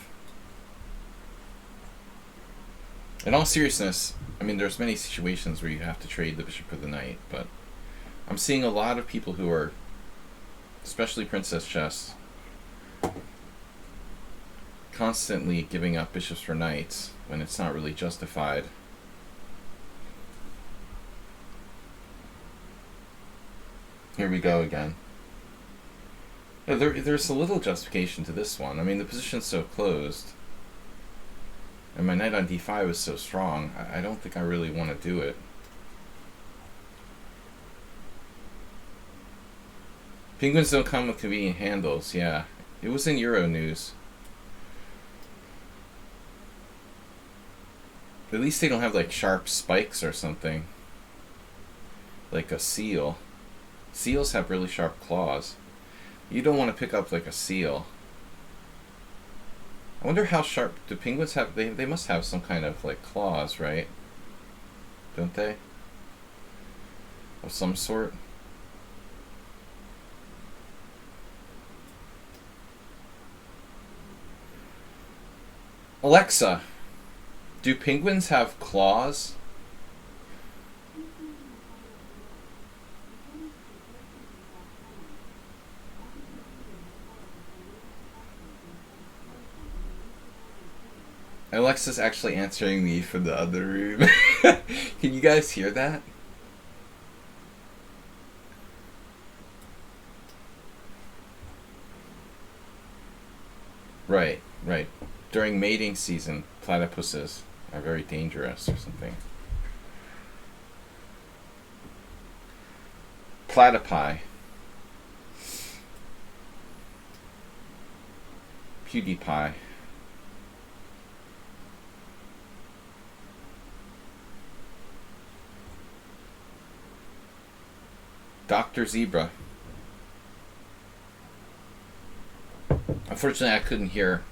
In all seriousness, I mean, there's many situations where you have to trade the bishop for the knight, but I'm seeing a lot of people who are, especially Princess Chess, constantly giving up bishops for knights when it's not really justified. Here we go again. Yeah, there's a little justification to this one. I mean, the position's so closed, and my knight on d5 is so strong, I don't think I really want to do it. Penguins don't come with convenient handles, yeah. It was in Euro news. At least they don't have like sharp spikes or something. Like a seal. Seals have really sharp claws. You don't want to pick up like a seal. I wonder how sharp do penguins have. They must have some kind of like claws, right? Don't they? Of some sort. Alexa, do penguins have claws? Alexa's actually answering me from the other room. Can you guys hear that? Right, right. During mating season, platypuses are very dangerous or something. Platypi. PewDiePie. Dr. Zebra. Unfortunately, I couldn't hear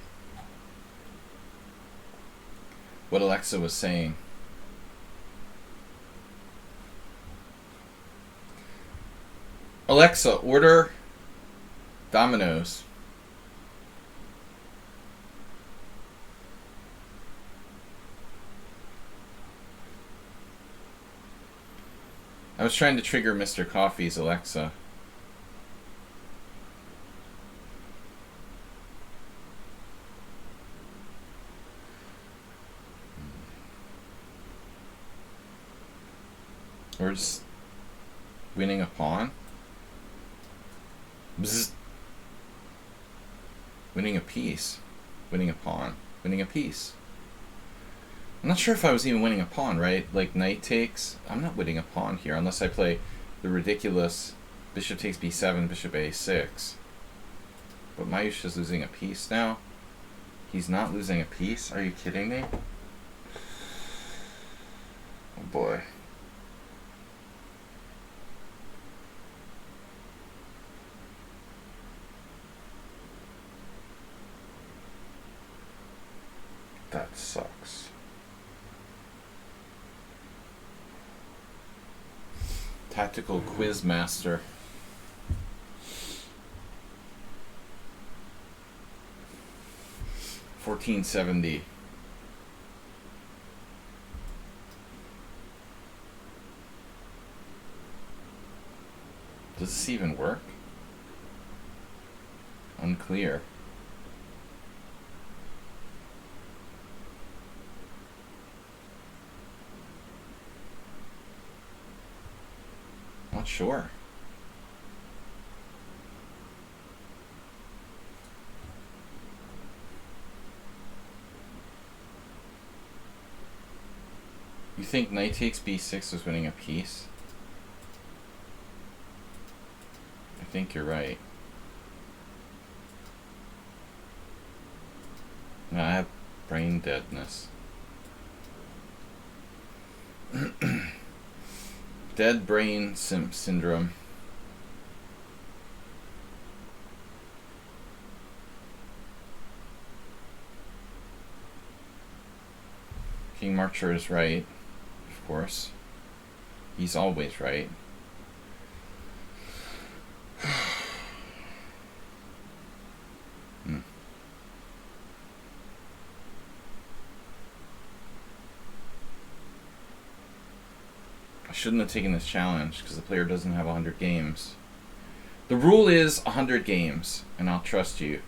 what Alexa was saying. Alexa, order Domino's. I was trying to trigger Mr. Coffee's Alexa. We're just winning a pawn. Bzzz. Winning a piece. Winning a pawn. Winning a piece. I'm not sure if I was even winning a pawn, right? Like knight takes. I'm not winning a pawn here unless I play the ridiculous bishop takes b7, bishop a6. But Mayush is losing a piece now. He's not losing a piece? Are you kidding me? Oh boy. That sucks. Tactical Quiz Master. $14.70. Does this even work? Unclear. Not sure. You think knight takes b6 was winning a piece? I think you're right. No, I have brain deadness. Dead brain syndrome. King Marcher is right, of course. He's always right. shouldn't have taken this challenge because the player doesn't have 100 games. The rule is 100 games, and I'll trust you.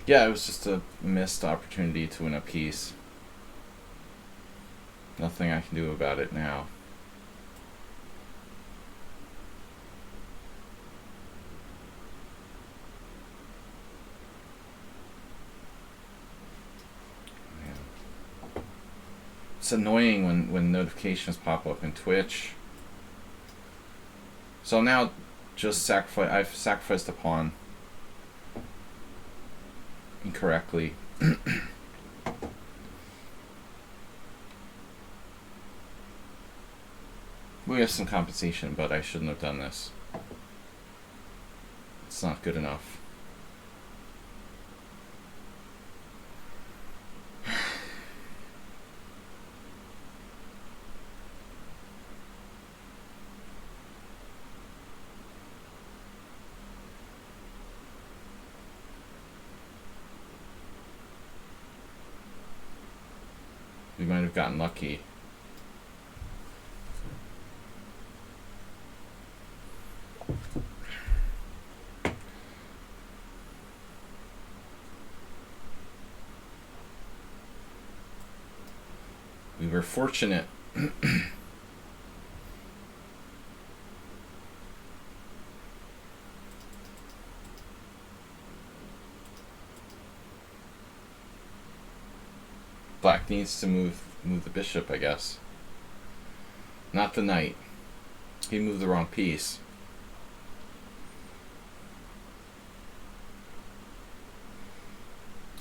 Yeah, it was just a missed opportunity to win a piece. Nothing I can do about it now. It's annoying when notifications pop up in Twitch. So now just sacrifice. I've sacrificed a pawn incorrectly. We have some compensation, but I shouldn't have done this. It's not good enough. We might have gotten lucky. We were fortunate. Black needs to move the bishop, I guess. Not the knight. He moved the wrong piece.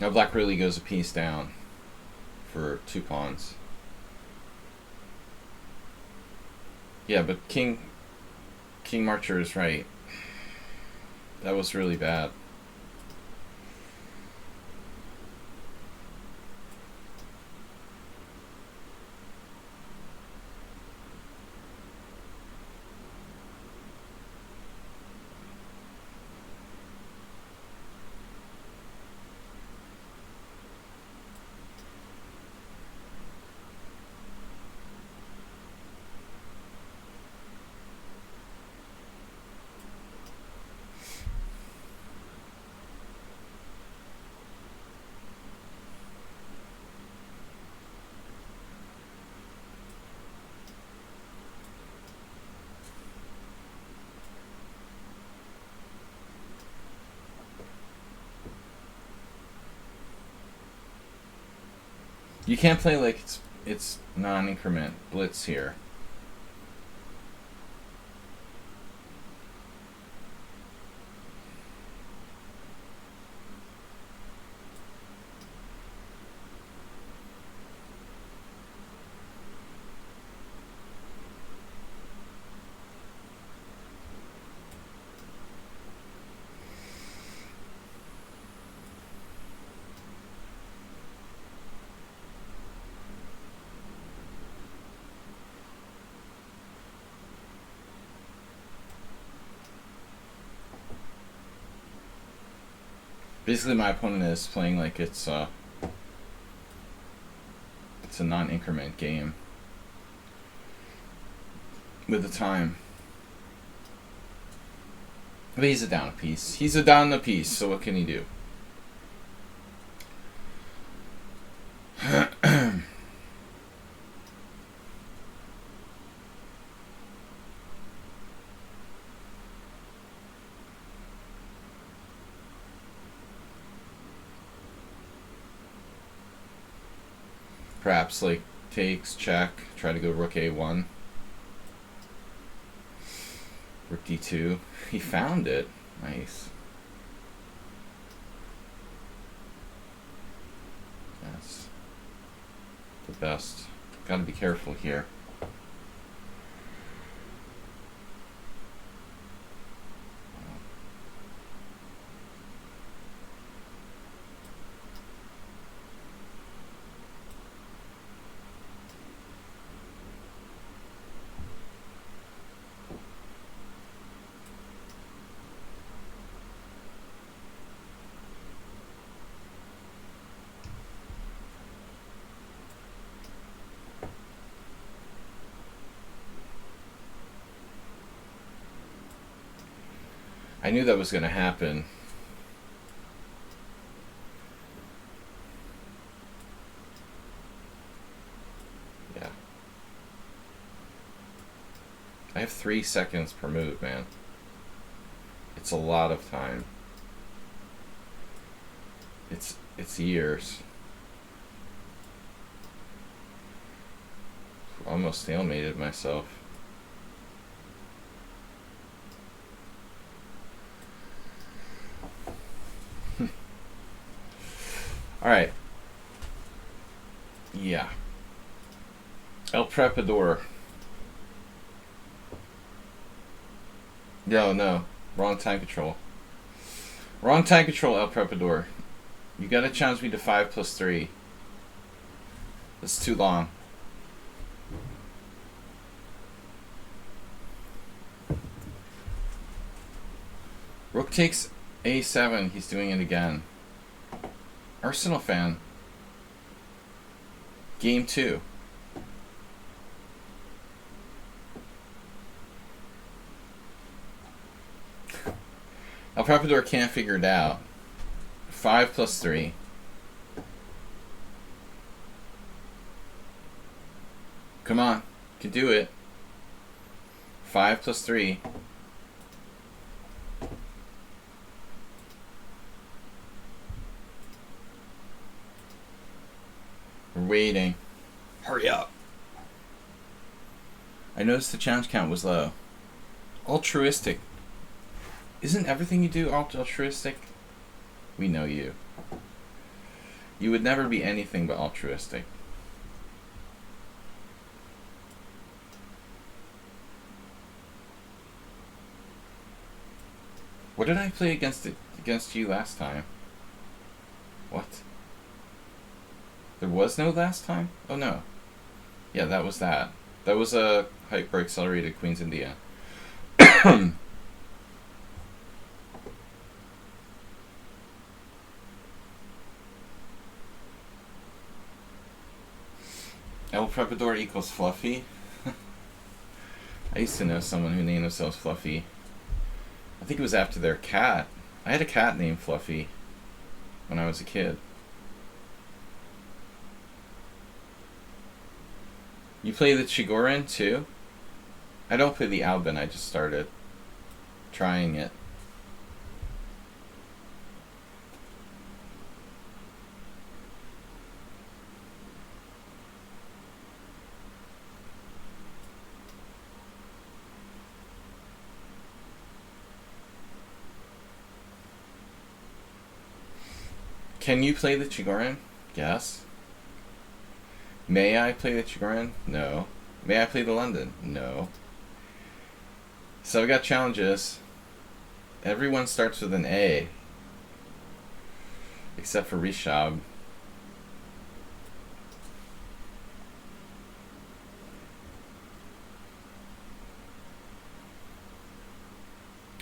Now black really goes a piece down for 2 pawns. Yeah, but King Marcher is right. That was really bad. You can't play like it's non-increment blitz here. Basically, my opponent is playing like it's a non-increment game with the time. But he's a down a piece. He's a down a piece, so what can he do? Perhaps like takes, check. Try to go rook a1. Rook d2. He found it. Nice. That's the best. Gotta be careful here. I knew that was going to happen. Yeah. I have 3 seconds per move, man. It's a lot of time. It's years. Almost stalemated myself. All right. Yeah. El Prepador. No. Wrong time control. Wrong time control, El Prepador. You gotta challenge me to 5+3. That's too long. Rook takes a7. He's doing it again. Arsenal fan. Game 2. El Prepador can't figure it out. 5+3. Come on. You can do it. 5+3. We're waiting. Hurry up. I noticed the challenge count was low. Altruistic. Isn't everything you do altruistic? We know you. You would never be anything but altruistic. What did I play against you last time? What? There was no last time? Oh no. Yeah, that was that. That was a hyper accelerated Queen's India. El Prepador equals Fluffy. I used to know someone who named themselves Fluffy. I think it was after their cat. I had a cat named Fluffy when I was a kid. You play the Chigorin too? I don't play the Albin, I just started trying it. Can you play the Chigorin? Yes. May I play the Chigorin? No. May I play the London? No. So we got challenges. Everyone starts with an A. Except for Rishab.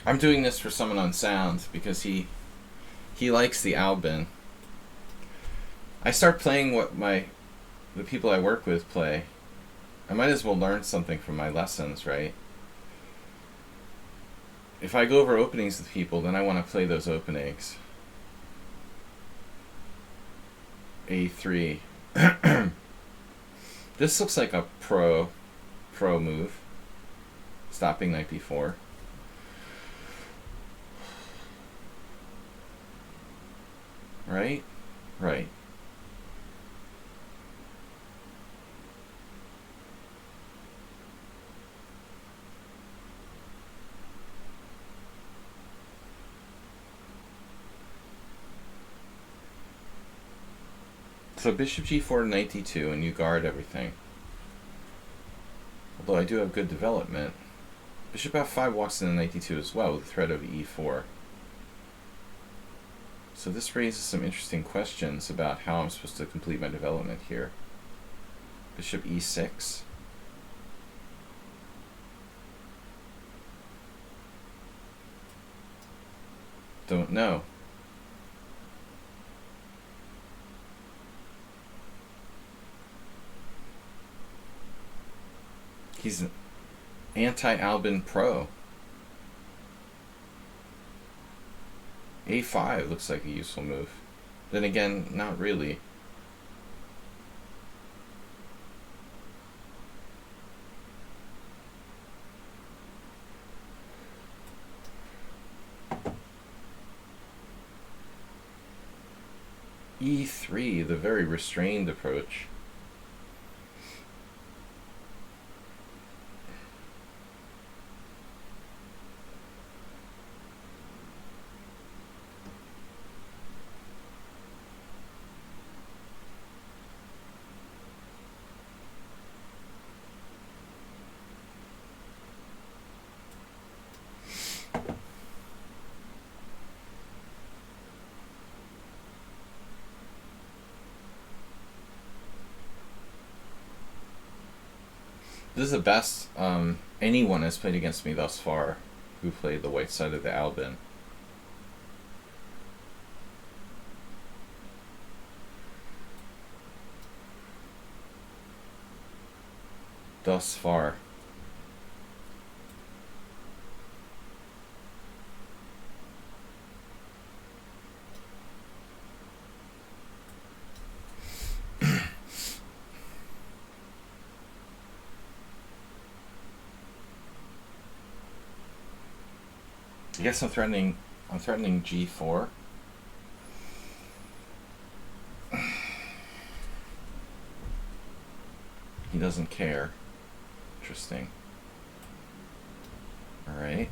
I'm doing this for someone on sound because he likes the Albin. I start playing what the people I work with play. I might as well learn something from my lessons, right? If I go over openings with people, then I want to play those openings. A3. This looks like a pro move. Stopping knight b4. Right? Right. So bishop g4 knight d2, and you guard everything. Although I do have good development. Bishop f5 walks into knight d2 as well, with the threat of e4. So this raises some interesting questions about how I'm supposed to complete my development here. Bishop e6. Don't know. He's an anti-Albin pro. A5 looks like a useful move. Then again, not really. E3, the very restrained approach. This is the best anyone has played against me thus far who played the white side of the Albin. Thus far. I guess I'm threatening g4. He doesn't care. Interesting. All right.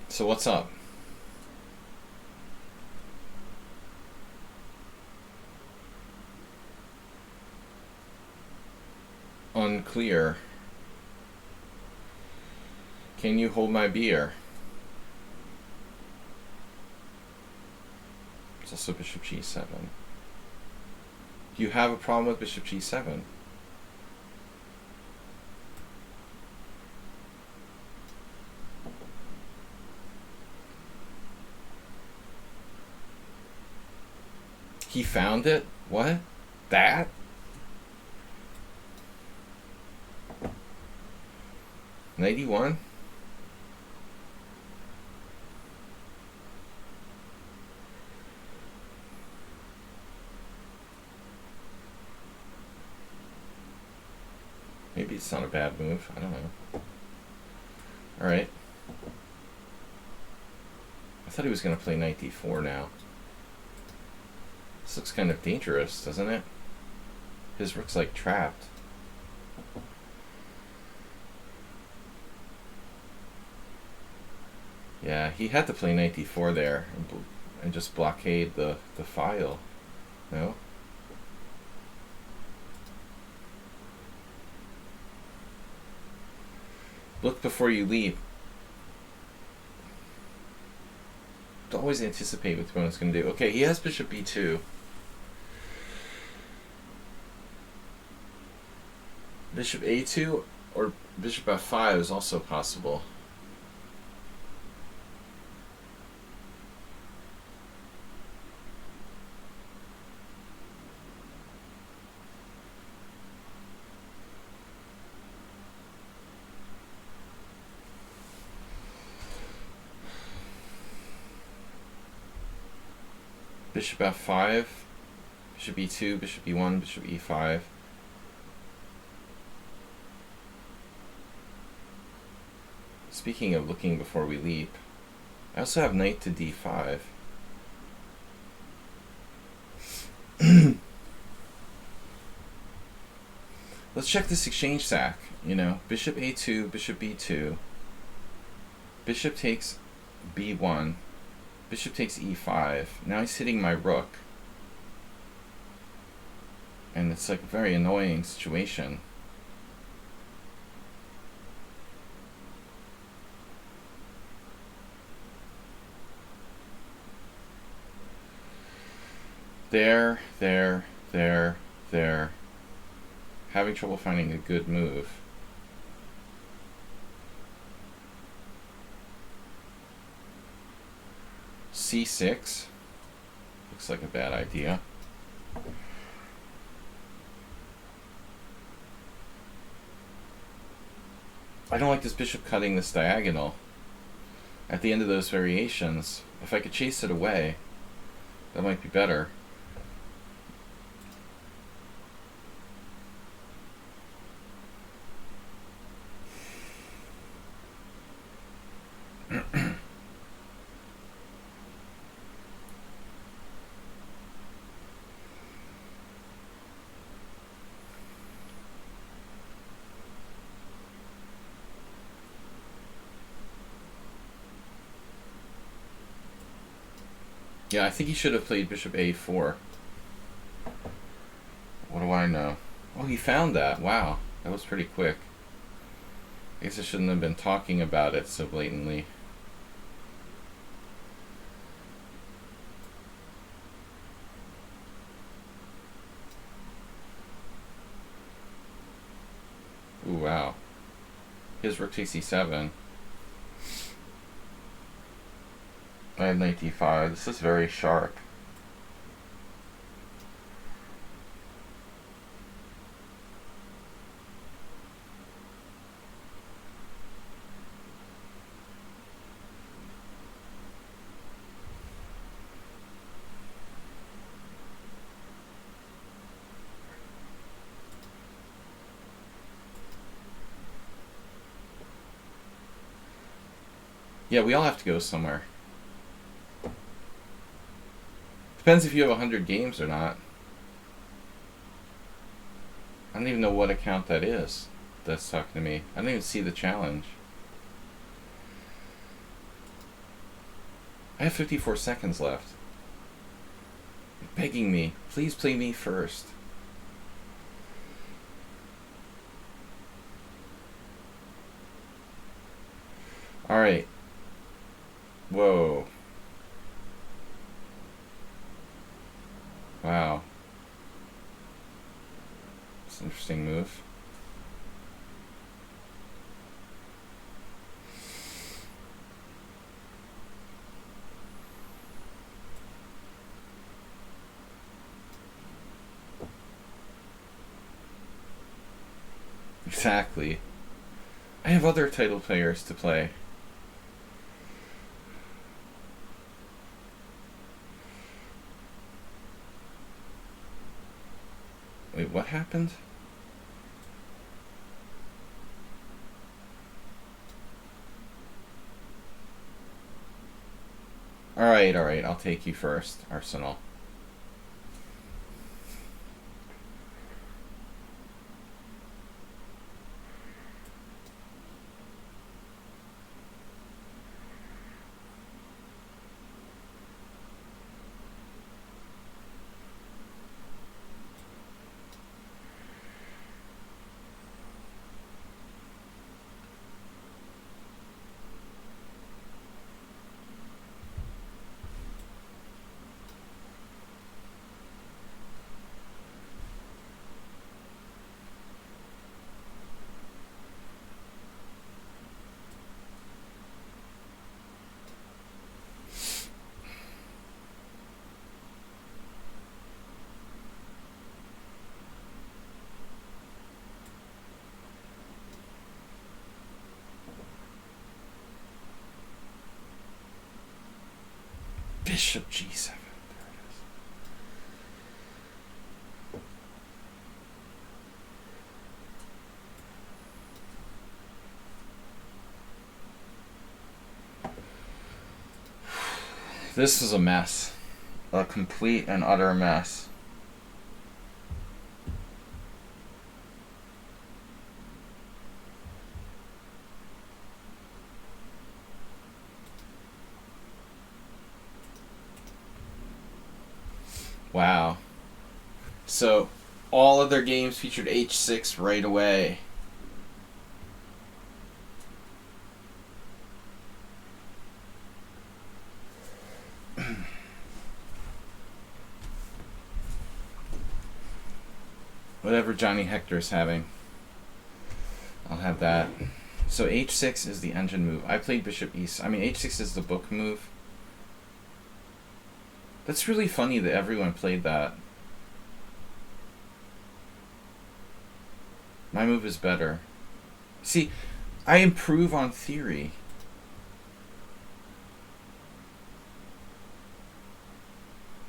So what's up? Unclear. Can you hold my beer? It's also bishop g7. Do you have a problem with bishop g7? He found it? What? That? '91? Maybe it's not a bad move. I don't know. Alright. I thought he was going to play knight d4 now. This looks kind of dangerous, doesn't it? His rook's like trapped. Yeah, he had to play knight d4 there and just blockade the file. No? Look before you leap. Don't always anticipate what the opponent's going to do. Okay, he has bishop b2. Bishop a2 or bishop f5 is also possible. Bishop f5, bishop e2, bishop e1, bishop e5. Speaking of looking before we leap, I also have knight to d5. Let's check this exchange sack. You know, bishop a2, bishop b2, bishop takes b1, bishop takes e5. Now he's hitting my rook. And it's like a very annoying situation. There. Having trouble finding a good move. c6. Looks like a bad idea. I don't like this bishop cutting this diagonal. At the end of those variations, if I could chase it away, that might be better. Yeah, I think he should have played bishop a4. What do I know? Oh, he found that. Wow, that was pretty quick. I guess I shouldn't have been talking about it so blatantly. Ooh, wow. His rook takes e7. I have knight d5. This is very sharp. Yeah, we all have to go somewhere. Depends if you have 100 games or not. I don't even know what account that is that's talking to me. I don't even see the challenge. I have 54 seconds left. You're begging me. Please play me first. Alright. Whoa. Wow. It's an interesting move. Exactly. I have other title players to play. Wait, what happened? Alright, I'll take you first, Arsenal. Bishop g7. There it is. This was a mess. A complete and utter mess. Wow. So, all of their games featured h6 right away. Whatever Johnny Hector's having, I'll have that. So h6 is the engine move. I played bishop e6. I mean, h6 is the book move. That's really funny that everyone played that. My move is better. See, I improve on theory.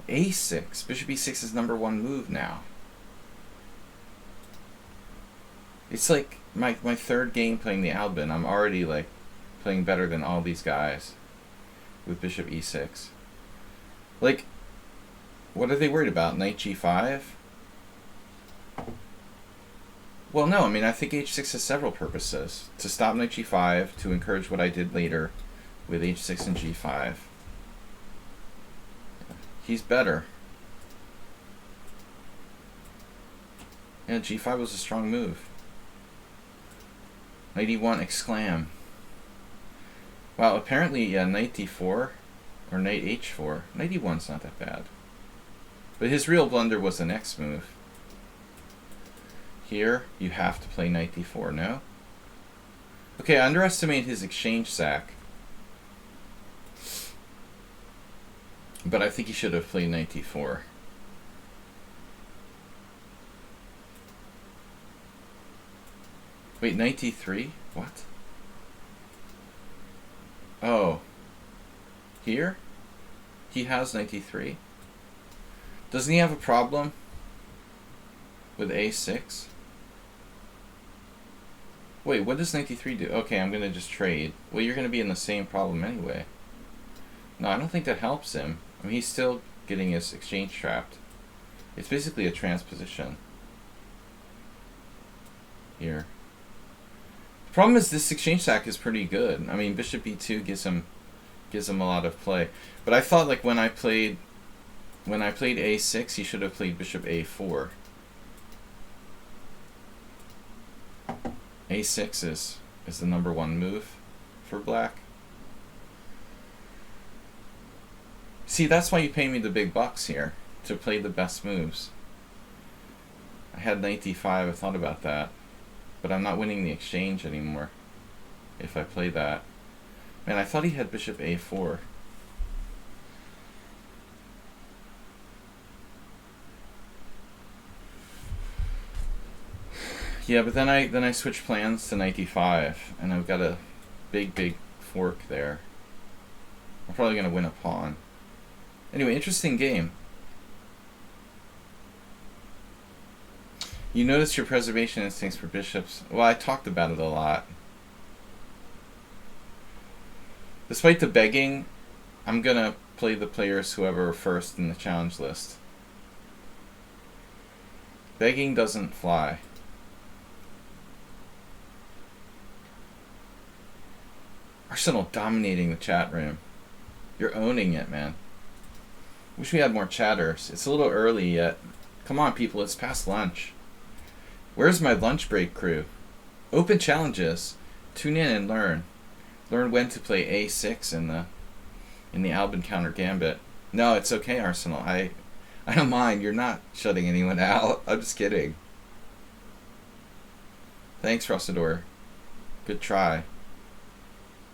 a6. Bishop e6 is #1 move now. It's like my third game playing the Albin. I'm already like playing better than all these guys with bishop e6. Like, what are they worried about? Knight g5? Well, no, I mean, I think h6 has several purposes. To stop knight g5, to encourage what I did later with h6 and g5. He's better. Yeah, g5 was a strong move. Knight e1, exclam. Wow, apparently, yeah, knight d4 or knight h4. Knight e1's not that bad. But his real blunder was the next move. Here, you have to play knight d4, no? Okay, I underestimate his exchange sack. But I think he should have played knight d4. Wait, knight d3? What? Oh. Here? He has knight d3. Doesn't he have a problem with a6? Wait, what does knight d3 do? Okay, I'm going to just trade. Well, you're going to be in the same problem anyway. No, I don't think that helps him. I mean, he's still getting his exchange trapped. It's basically a transposition. Here. The problem is this exchange sack is pretty good. I mean, bishop e2 gives him a lot of play. But I thought, like, when I played a6, he should have played bishop a4. a6 is the #1 move for black. See, that's why you pay me the big bucks here, to play the best moves. I had knight d5, I thought about that. But I'm not winning the exchange anymore if I play that. Man, I thought he had bishop a4. Yeah, but then I switched plans to knight d5, and I've got a big fork there. I'm probably going to win a pawn. Anyway, interesting game. You notice your preservation instincts for bishops. Well, I talked about it a lot. Despite the begging, I'm going to play the players whoever are first in the challenge list. Begging doesn't fly. Arsenal dominating the chat room. You're owning it, man. Wish we had more chatters. It's a little early yet. Come on, people, it's past lunch. Where's my lunch break crew? Open challenges. Tune in and learn. Learn when to play a6 in the Albin counter gambit. No, it's okay, Arsenal. I don't mind. You're not shutting anyone out. I'm just kidding. Thanks, Rossador. Good try.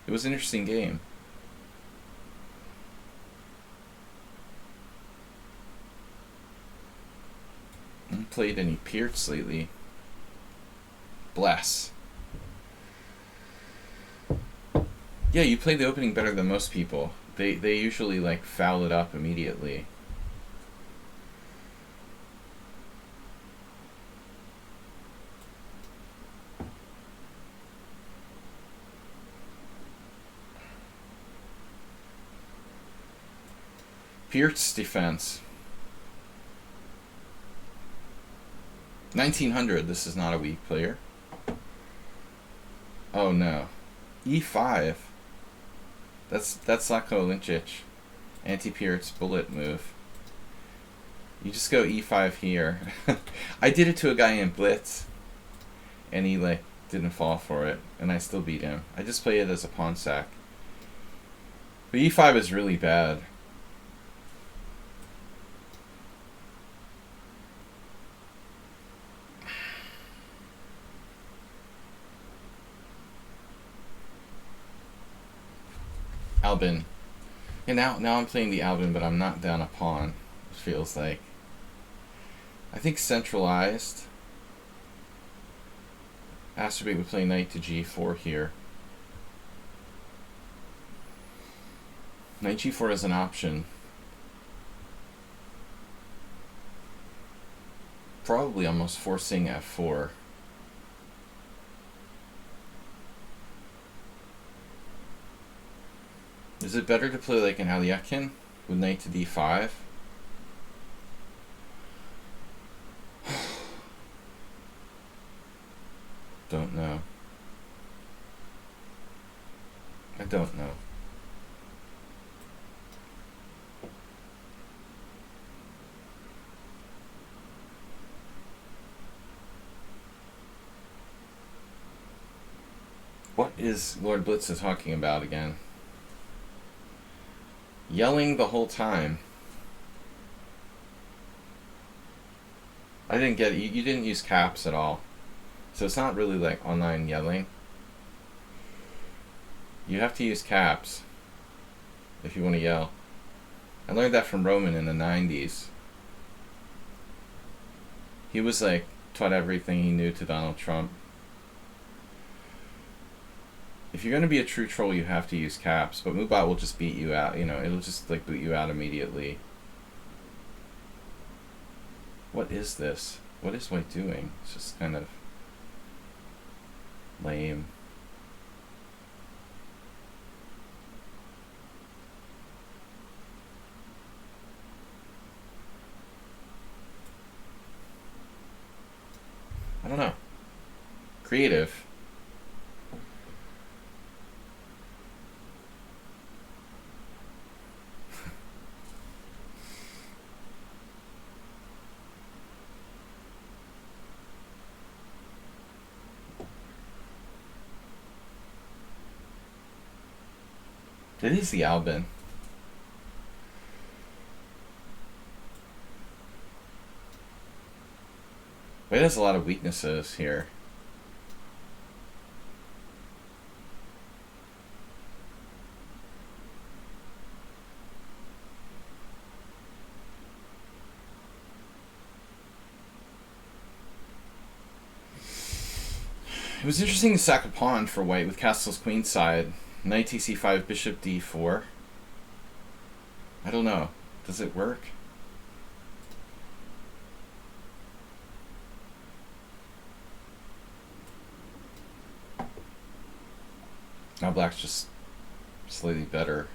It was an interesting game. I haven't played any Pierce lately. Bless. Yeah, you play the opening better than most people. They usually like foul it up immediately. Pierce defense. 1900. This is not a weak player. Oh no. E5. That's Sladgie Lichess. Anti-Pierce bullet move. You just go E5 here. I did it to a guy in Blitz, and he like didn't fall for it, and I still beat him. I just play it as a pawn sack. But E5 is really bad. Albin. And now I'm playing the Albin, but I'm not down a pawn. It feels like. I think centralized. Asterbate would play knight to G4 here. Knight G4 is an option. Probably almost forcing F4. Is it better to play like an Alekhine with knight to D5? Don't know. I don't know. What is Lord Blitz talking about again? Yelling the whole time. I didn't get it. You didn't use caps at all. So it's not really like online yelling. You have to use caps if you want to yell. I learned that from Roman in the 90s. He was like, taught everything he knew to Donald Trump. If you're going to be a true troll, you have to use caps, but Mubot will just beat you out. You know, it'll just like boot you out immediately. What is this? What is White doing? It's just kind of lame. I don't know. Creative. It is the Albin. White has a lot of weaknesses here. It was interesting to sack a pawn for White with castle's queenside. Knight TC5, bishop D4. I don't know. Does it work? Now black's just slightly better.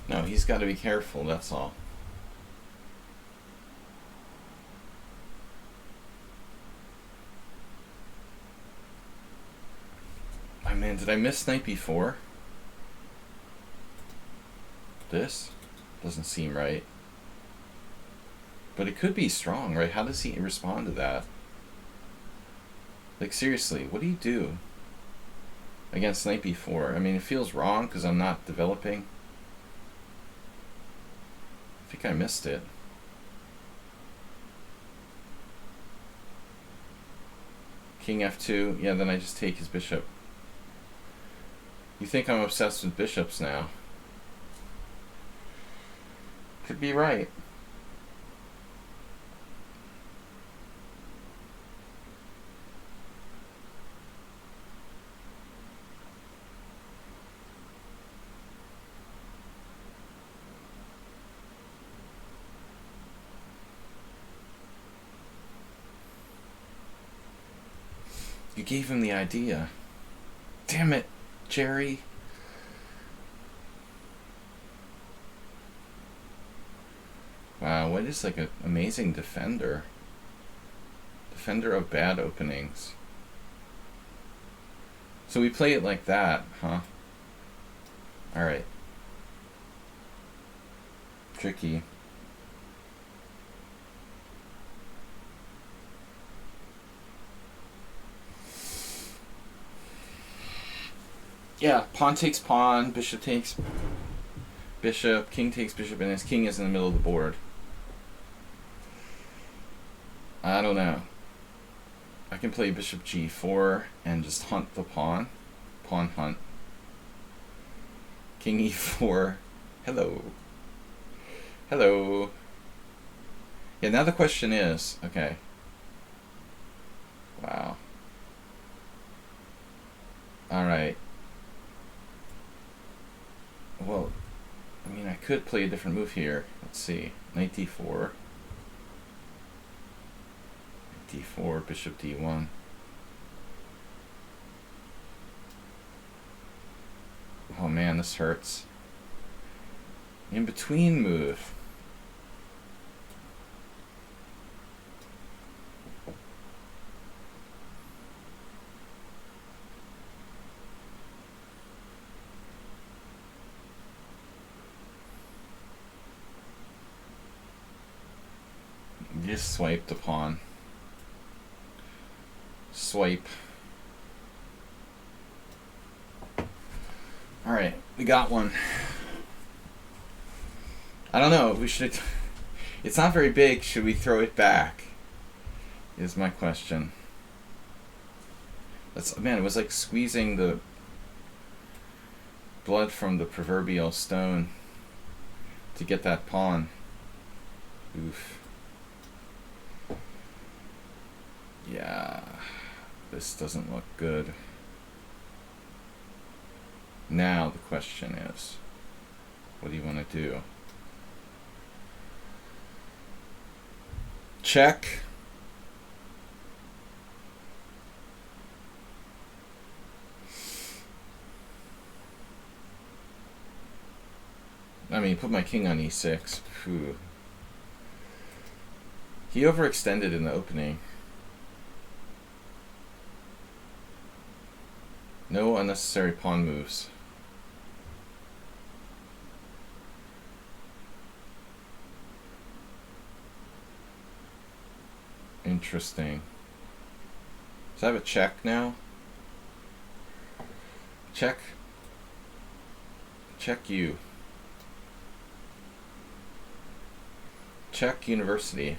No, he's got to be careful, that's all. Oh man, did I miss knight b4? This? Doesn't seem right. But it could be strong, right? How does he respond to that? Like, seriously, what do you do against knight b4? I mean, it feels wrong because I'm not developing. I think I missed it. King f2. Yeah, then I just take his bishop. You think I'm obsessed with bishops now? Could be right. You gave him the idea. Damn it, Jerry. Wow, what is like an amazing defender? Defender of bad openings. So we play it like that, huh? Alright. Tricky. Yeah, pawn takes pawn, bishop takes bishop, king takes bishop, and his king is in the middle of the board. I don't know. I can play bishop g4 and just hunt the pawn. Pawn hunt. King e4. Hello. Hello. Yeah, now the question is, okay. Wow. Alright. Well, I mean, I could play a different move here. Let's see. Knight d4. d4, bishop d1. Oh man, this hurts. In between move. Just swipe the pawn. Swipe. Alright, we got one. I don't know, we should... It's not very big, should we throw it back? Is my question. Man, it was like squeezing the blood from the proverbial stone to get that pawn. Oof. Yeah, this doesn't look good. Now the question is, what do you want to do? Check. I mean, put my king on e6. Phew. He overextended in the opening. No unnecessary pawn moves. Interesting. Does I have a check now? Check. Check you. Check university.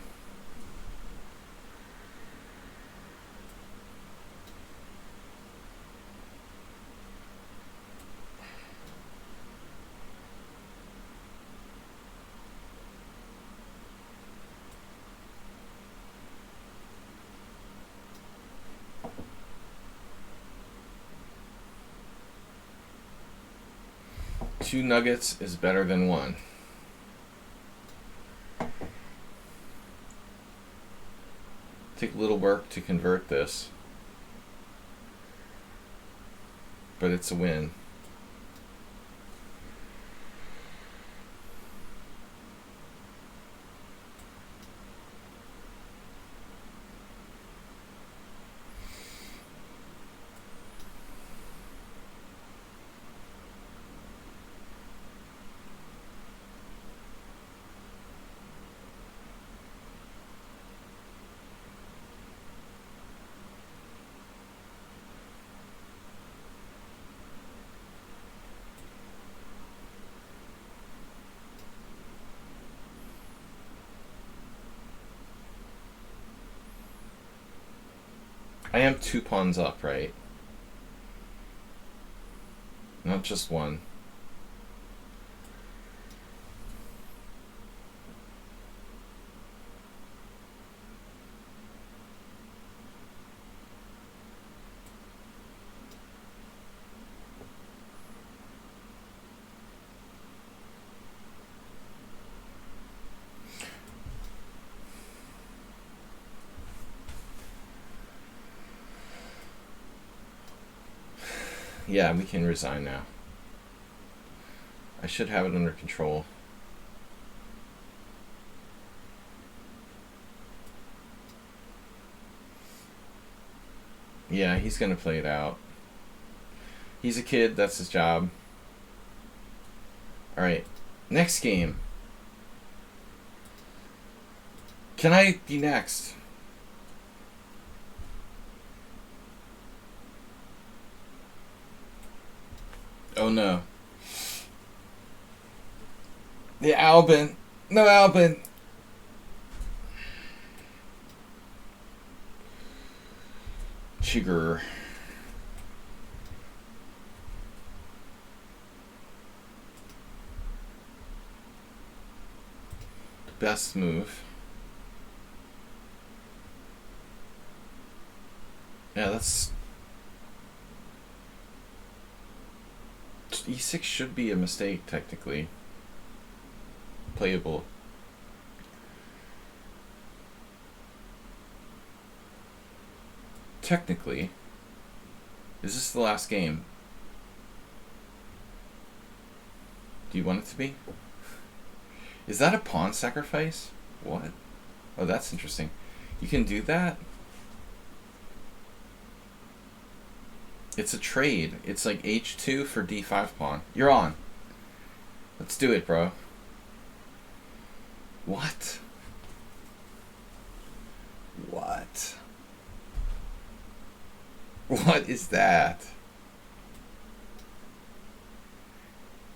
Two nuggets is better than one. Take a little work to convert this, but it's a win. I am 2 pawns up, right? Not just one. Yeah, we can resign now. I should have it under control. Yeah, he's gonna play it out. He's a kid, that's his job. Alright, next game. Can I be next? Oh no. The Albin. No Albin. Chigger. Best move. Yeah, that's... E6 should be a mistake, technically. Playable. Technically. Is this the last game? Do you want it to be? Is that a pawn sacrifice? What? Oh, that's interesting. You can do that? It's a trade. It's like H2 for D5 pawn. You're on. Let's do it, bro. What? What? What is that?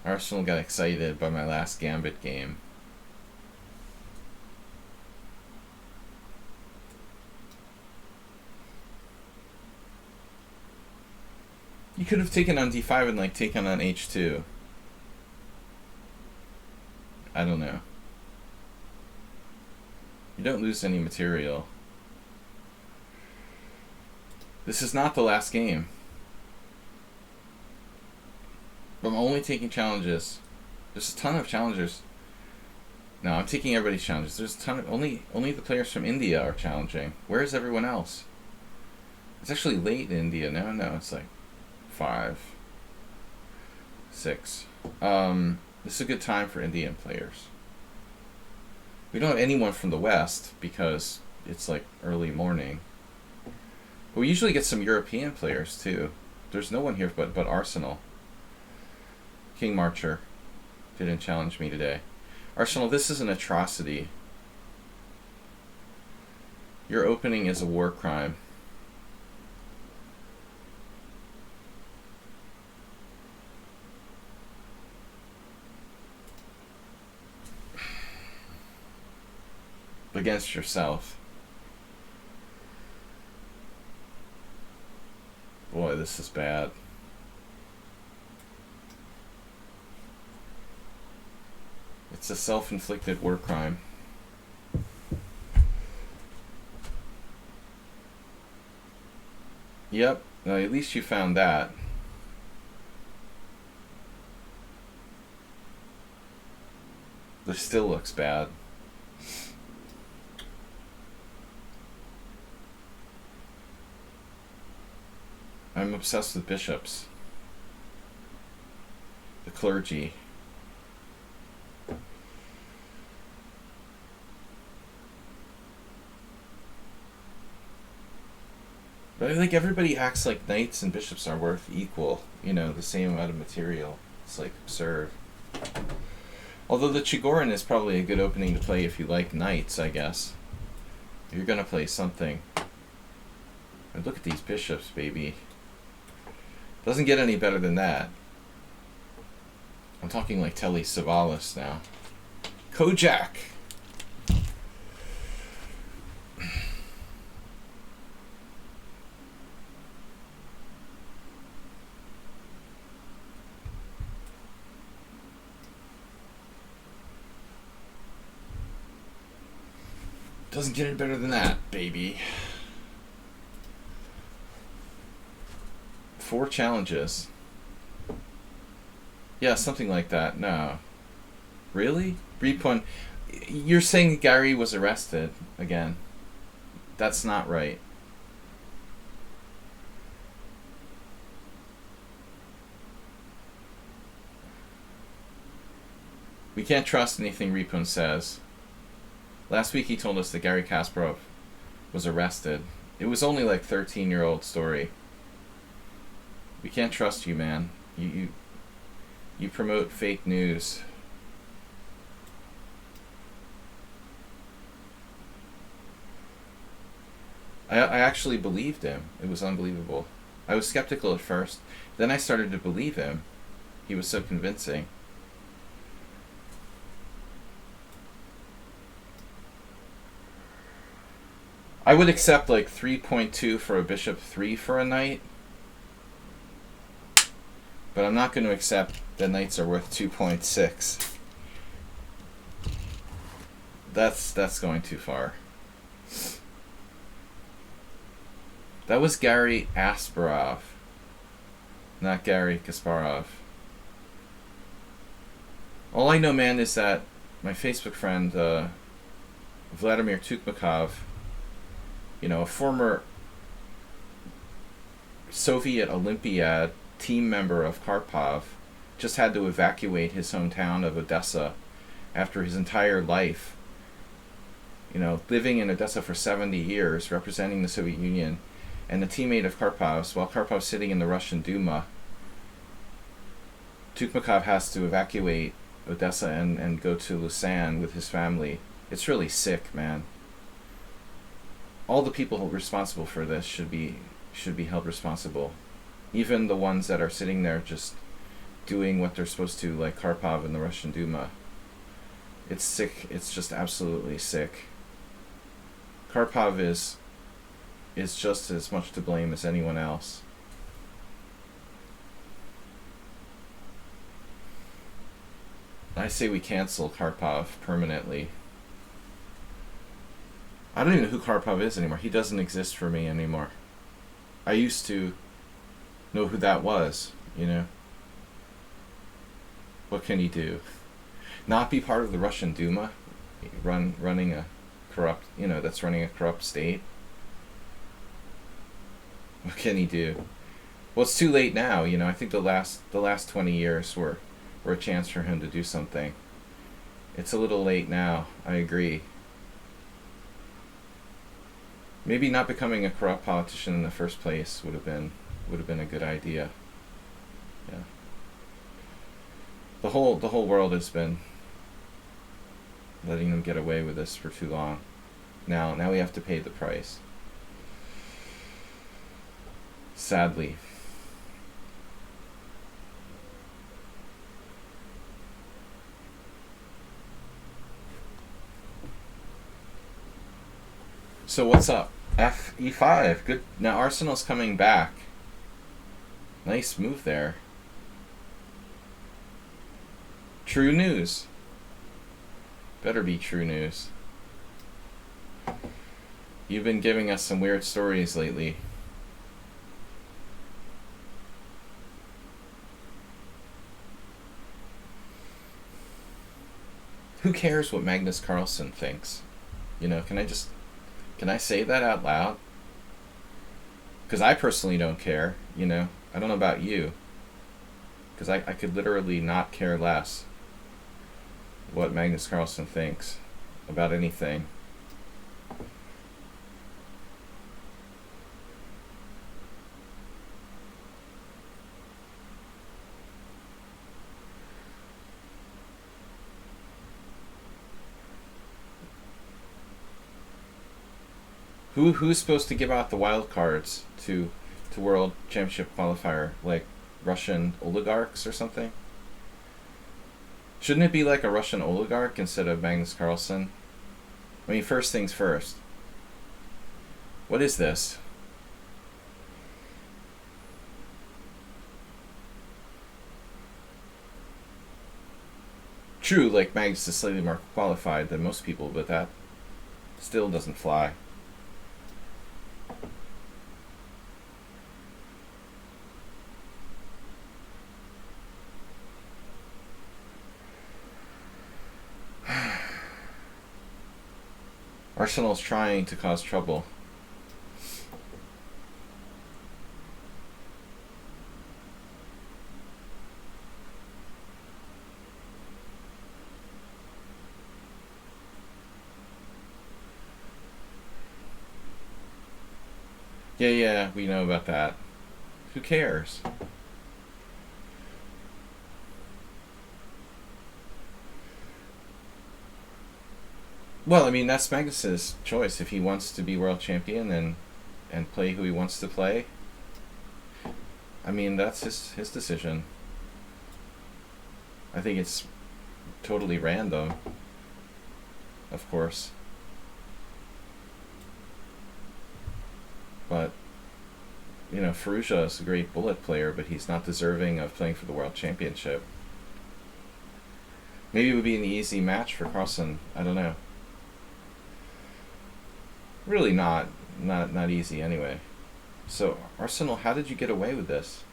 Arsenal got excited by my last Gambit game. You could have taken on D5 and like taken on H2. I don't know. You don't lose any material. This is not the last game. I'm only taking challenges. There's a ton of challengers. No, I'm taking everybody's challenges. There's a ton of... Only the players from India are challenging. Where is everyone else? It's actually late in India. No, it's like 5, 6. This is a good time for Indian players. We don't have anyone from the West because it's like early morning. But we usually get some European players too. There's no one here but Arsenal. King Marcher didn't challenge me today. Arsenal, this is an atrocity. Your opening is a war crime. Against yourself. Boy, this is bad. It's a self-inflicted war crime. Yep, no, at least you found that. This still looks bad. I'm obsessed with bishops. The clergy. But I think everybody acts like knights and bishops are worth equal, you know, the same amount of material. It's like absurd. Although the Chigorin is probably a good opening to play if you like knights, I guess. If you're gonna play something. And look at these bishops, baby. Doesn't get any better than that. I'm talking like Telly Savalas now. Kojak! Doesn't get any better than that, baby. 4 challenges. Yeah, something like that. No. Really? Repun. You're saying Gary was arrested again. That's not right. We can't trust anything Repun says. Last week he told us that Gary Kasparov was arrested. It was only like 13-year-old story. We can't trust you, man. You promote fake news. I actually believed him. It was unbelievable. I was skeptical at first. Then I started to believe him. He was so convincing. I would accept like 3.2 for a bishop 3 for a knight. But I'm not going to accept that knights are worth 2.6. That's going too far. That was Gary Asparov, not Gary Kasparov. All I know, man, is that my Facebook friend, Vladimir Tukmakov, you know, a former Soviet Olympiad team member of Karpov, just had to evacuate his hometown of Odessa after his entire life, you know, living in Odessa for 70 years, representing the Soviet Union, and a teammate of Karpov's, while Karpov's sitting in the Russian Duma. Tukmakov has to evacuate Odessa and go to Lausanne with his family. It's really sick, man. All the people responsible for this should be held responsible. Even the ones that are sitting there just doing what they're supposed to, like Karpov in the Russian Duma. It's sick. It's just absolutely sick. Karpov is just as much to blame as anyone else. I say we cancel Karpov permanently. I don't even know who Karpov is anymore. He doesn't exist for me anymore. I used to know who that was, you know. What can he do? Not be part of the Russian Duma? Running a corrupt, you know, that's running a corrupt state? What can he do? Well, it's too late now, you know. I think the last 20 years were a chance for him to do something. It's a little late now, I agree. Maybe not becoming a corrupt politician in the first place would have been a good idea. Yeah. The whole world has been letting them get away with this for too long. Now we have to pay the price. Sadly. So what's up? E5. Good. Now Arsenal's coming back. Nice move there. True news. Better be true news. You've been giving us some weird stories lately. Who cares what Magnus Carlsen thinks? You know, can I say that out loud? Because I personally don't care, you know. I don't know about you. Because I could literally not care less what Magnus Carlsen thinks about anything. Who's supposed to give out the wild cards to World Championship qualifier? Like Russian oligarchs or something? Shouldn't it be like a Russian oligarch instead of Magnus Carlsen? I mean, first things first. What is this? True, like Magnus is slightly more qualified than most people, but Still doesn't fly. Arsenal's trying to cause trouble. Yeah, we know about that. Who cares? Well, I mean, that's Magnus's choice. If he wants to be world champion and play who he wants to play, I mean, that's his decision. I think it's totally random, of course. But, you know, Ferrugia is a great bullet player, but he's not deserving of playing for the world championship. Maybe it would be an easy match for Carlsen. I don't know. Really not easy anyway. So, Arsenal, how did you get away with this?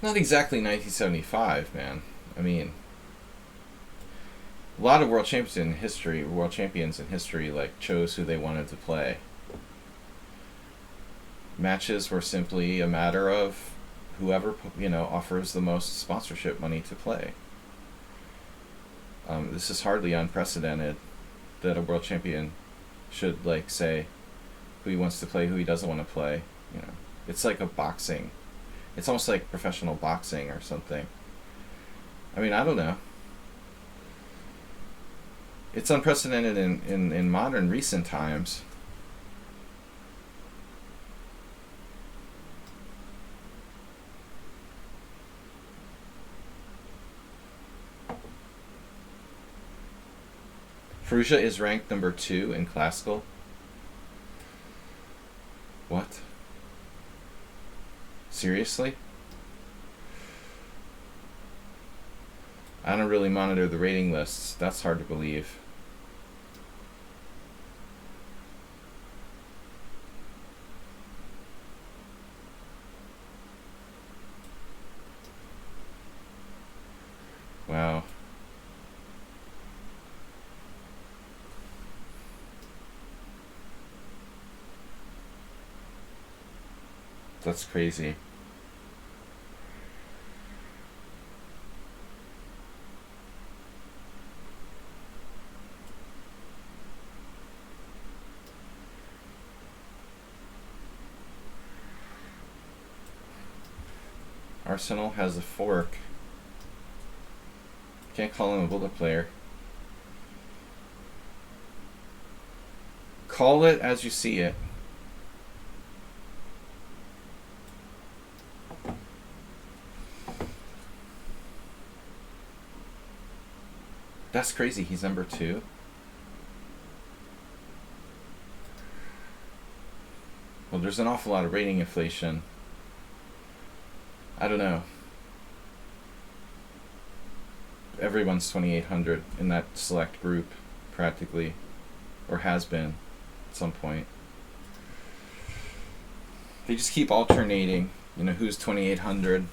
Not exactly 1975, man. I mean, a lot of world champions in history, like, chose who they wanted to play. Matches were simply a matter of whoever, you know, offers the most sponsorship money to play. This is hardly unprecedented that a world champion should, like, say who he wants to play, who he doesn't want to play. You know, it's like a boxing. It's almost like professional boxing or something. I mean, I don't know. It's unprecedented in modern, recent times. Ferrugia is ranked number 2 in classical. What? Seriously? I don't really monitor the rating lists. That's hard to believe. Wow. That's crazy. Arsenal has a fork. Can't call him a bullet player. Call it as you see it. That's crazy. He's number 2. Well, there's an awful lot of rating inflation. I don't know. Everyone's 2,800 in that select group, practically, or has been at some point. They just keep alternating, you know, who's 2,800.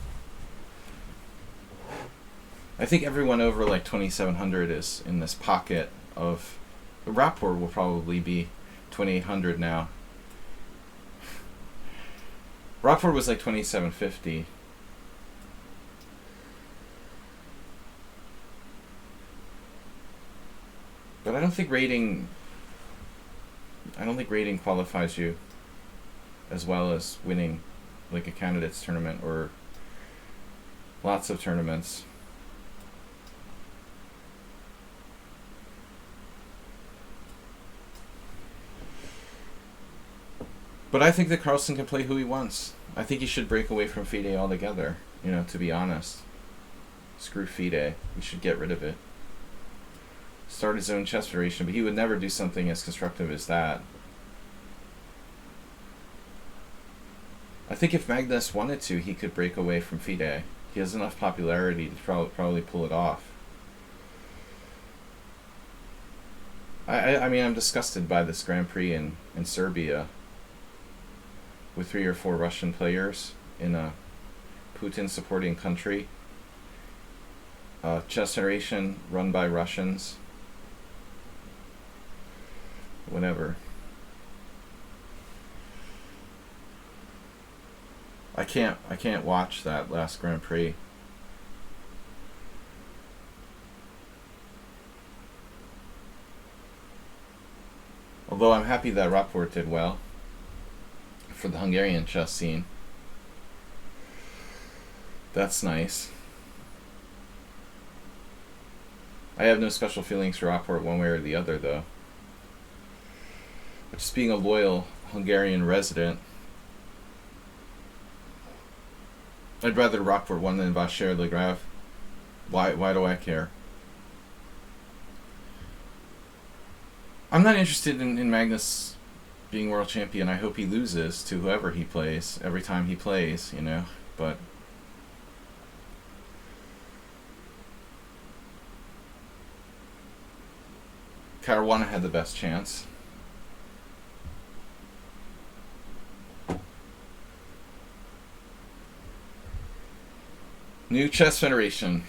I think everyone over like 2,700 is in this pocket of... Rapport will probably be 2,800 now. Rapport was like 2,750. But I don't think rating qualifies you as well as winning like a candidates tournament or lots of tournaments. But I think that Carlsen can play who he wants. I think he should break away from FIDE altogether, you know, to be honest. Screw FIDE. We should get rid of it. start his own chess federation, but he would never do something as constructive as that. I think if Magnus wanted to, he could break away from FIDE. He has enough popularity to probably pull it off. I mean, I'm disgusted by this Grand Prix in Serbia with 3 or 4 Russian players in a Putin-supporting country. Chess federation run by Russians. Whatever. I can't watch that last Grand Prix. Although I'm happy that Rapport did well for the Hungarian chess scene. That's nice. I have no special feelings for Rapport one way or the other, though. But just being a loyal Hungarian resident, I'd rather Rapport won than Vacher Legrave. Why do I care? I'm not interested in Magnus being world champion. I hope he loses to whoever he plays every time he plays, you know, but Caruana had the best chance. New chess federation.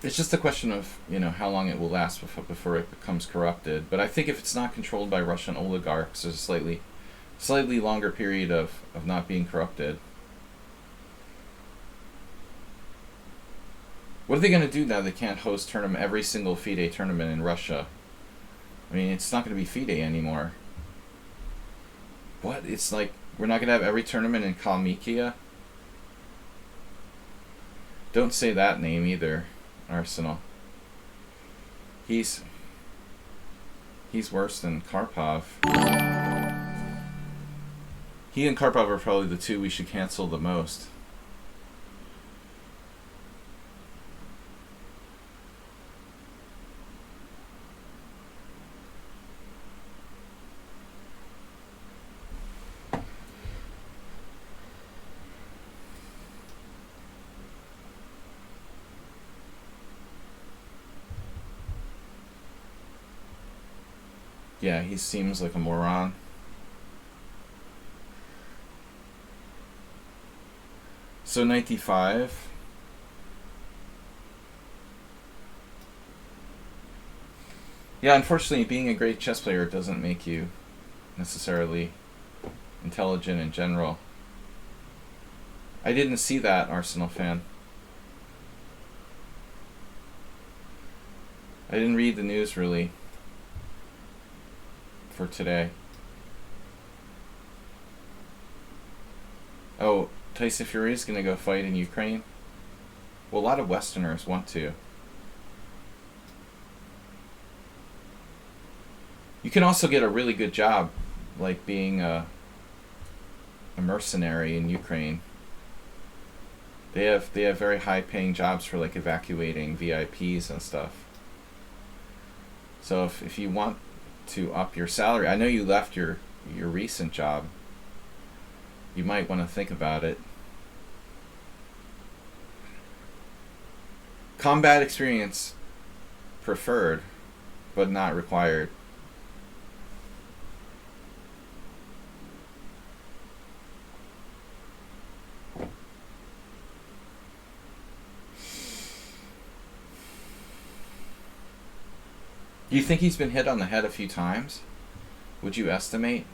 It's just a question of, you know, how long it will last before it becomes corrupted. But I think if it's not controlled by Russian oligarchs, there's a slightly longer period of not being corrupted. What are they going to do now? They can't host every single FIDE tournament in Russia. I mean, it's not going to be FIDE anymore. What? It's like we're not going to have every tournament in Kalmykia? Don't say that name either, Arsenal. He's worse than Karpov. He and Karpov are probably the two we should cancel the most. Yeah, he seems like a moron. So 95. Yeah, unfortunately, being a great chess player doesn't make you necessarily intelligent in general. I didn't see that, Arsenal fan. I didn't read the news really for today. Oh, Tyson Fury is going to go fight in Ukraine? Well, a lot of Westerners want to. You can also get a really good job, like being a mercenary in Ukraine. They have very high paying jobs for like evacuating VIPs and stuff. So if you want to up your salary, I know you left your recent job. You might want to think about it. Combat experience preferred, but not required. Do you think he's been hit on the head a few times? Would you estimate?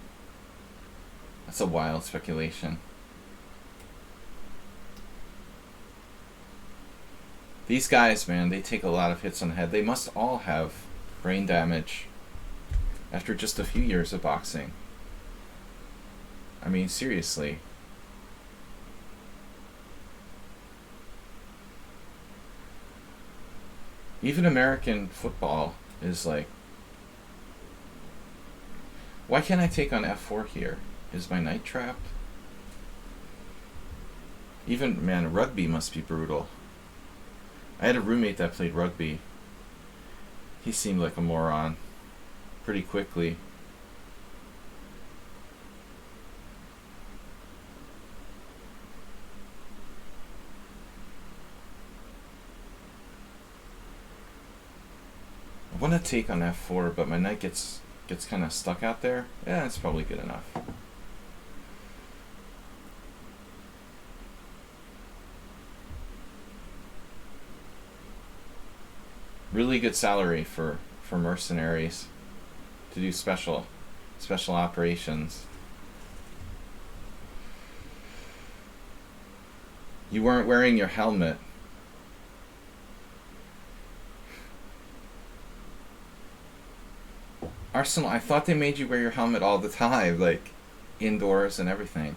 That's a wild speculation. These guys, man, they take a lot of hits on the head. They must all have brain damage after just a few years of boxing. I mean, seriously. Even American football is like, why can't I take on f4 here? Is my knight trapped? Even, man, rugby must be brutal. I had a roommate that played rugby. He seemed like a moron pretty quickly. I want to take on f4, but my knight gets kind of stuck out there. Yeah, it's probably good enough. Really good salary for mercenaries to do special operations. You weren't wearing your helmet. Arsenal, I thought they made you wear your helmet all the time, like indoors and everything.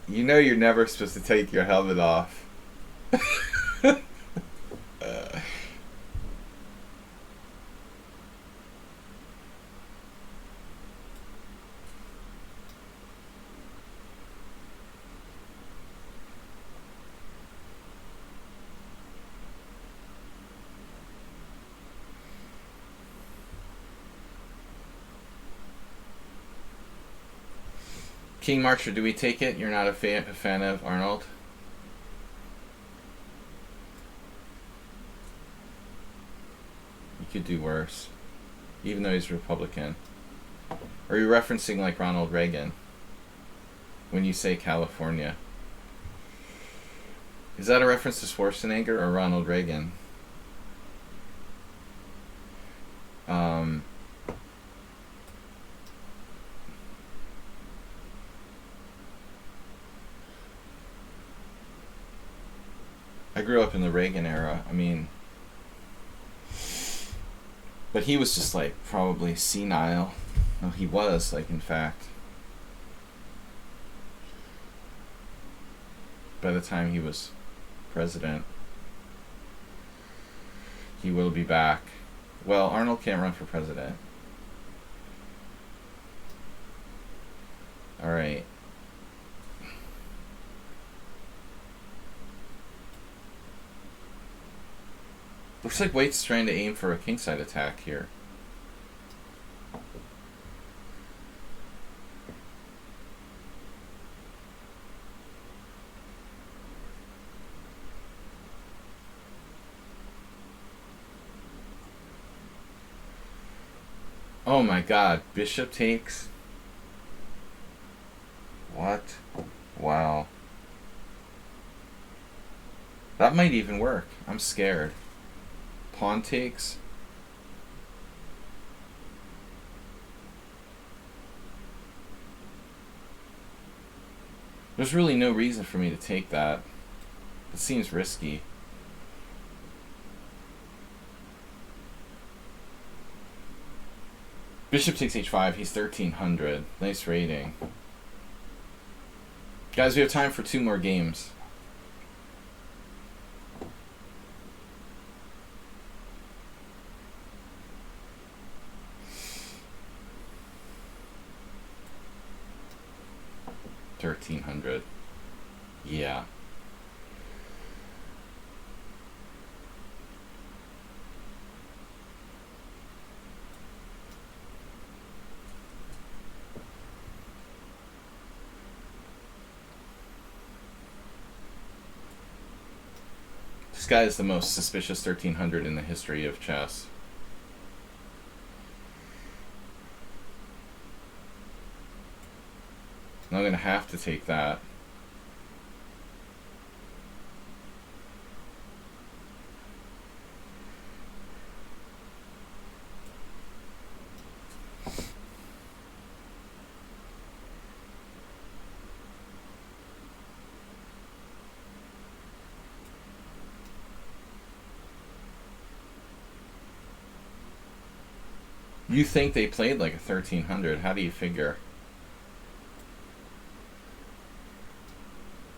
You know you're never supposed to take your helmet off. King Marcher, do we take it? You're not a fan of Arnold? You could do worse. Even though he's Republican. Or are you referencing like Ronald Reagan? When you say California. Is that a reference to Schwarzenegger or Ronald Reagan? I grew up in the Reagan era. I mean, but he was just like probably senile. No, he was like, in fact, by the time he was president. He will be back. Well, Arnold can't run for president. All right. Looks like White's trying to aim for a kingside attack here. Oh my god, bishop takes? What? Wow. That might even work. I'm scared. Pawn takes? There's really no reason for me to take that. It seems risky. Bishop takes h5. He's 1300. Nice rating. Guys, we have time for 2 more games. $1,300. Yeah. This guy is the most suspicious 1300 in the history of chess. I'm going to have to take that. You think they played like a 1300. How do you figure?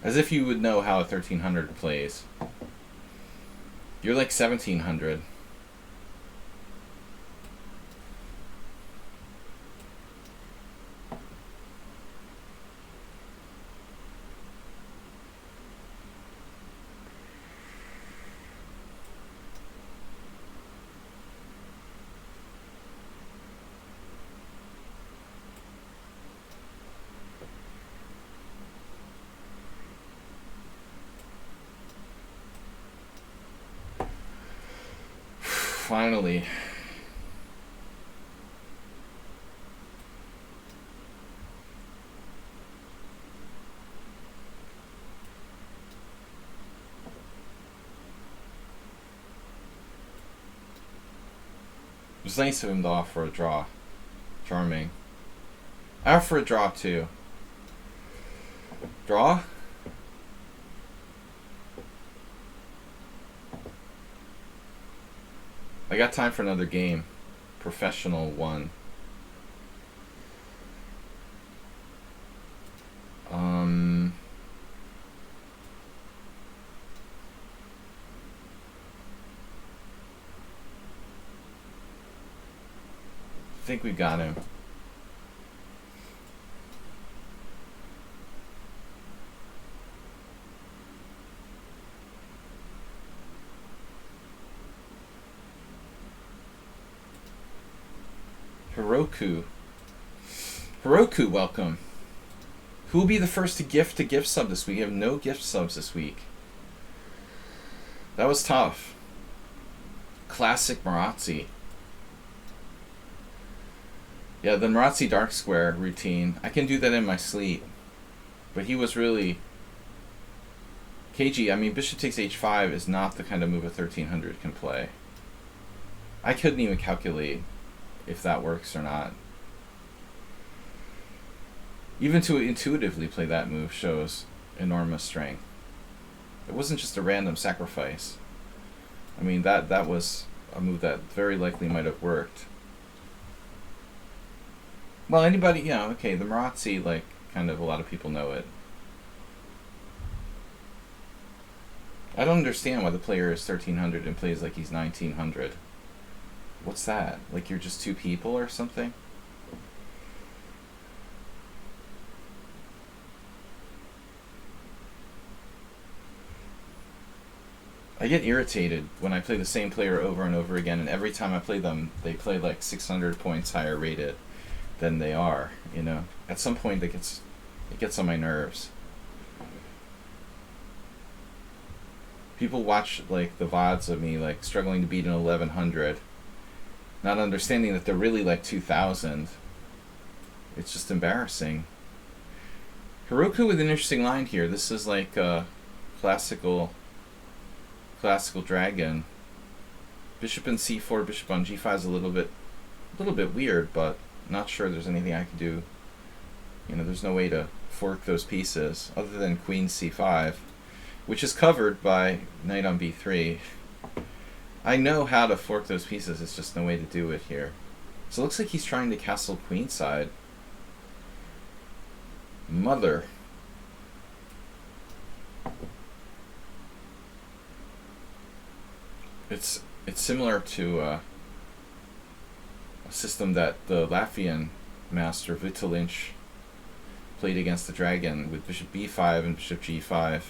As if you would know how a 1300 plays. You're like 1700. Finally. It was nice of him to offer a draw. Charming. I offer a draw too. Draw? I got time for another game. Professional one. I think we got him. Heroku, welcome. Who will be the first to gift a gift sub this week? We have no gift subs this week. That was tough. Classic Marazzi. Yeah, the Marazzi Dark Square routine. I can do that in my sleep. But he was really... KG, I mean, bishop takes h5 is not the kind of move a 1300 can play. I couldn't even calculate if that works or not. Even to intuitively play that move shows enormous strength. It wasn't just a random sacrifice. I mean, that was a move that very likely might have worked. Well, anybody, you know, okay, the Marazzi, like, kind of a lot of people know it. I don't understand why the player is 1300 and plays like he's 1900. What's that? Like you're just two people or something? I get irritated when I play the same player over and over again, and every time I play them, they play like 600 points higher rated than they are, you know? At some point it gets on my nerves. People watch like the VODs of me like struggling to beat an 1100, not understanding that they're really like 2000. It's just embarrassing. Heroku with an interesting line here. This is like a classical dragon. Bishop and c4, bishop on g5 is a little bit weird, but not sure there's anything I can do. You know, there's no way to fork those pieces other than queen c5, which is covered by knight on b3. I know how to fork those pieces, it's just no way to do it here. So it looks like he's trying to castle queenside. Mother. It's similar to a system that the Latvian master Vita Lynch played against the dragon with bishop b5 and bishop g5.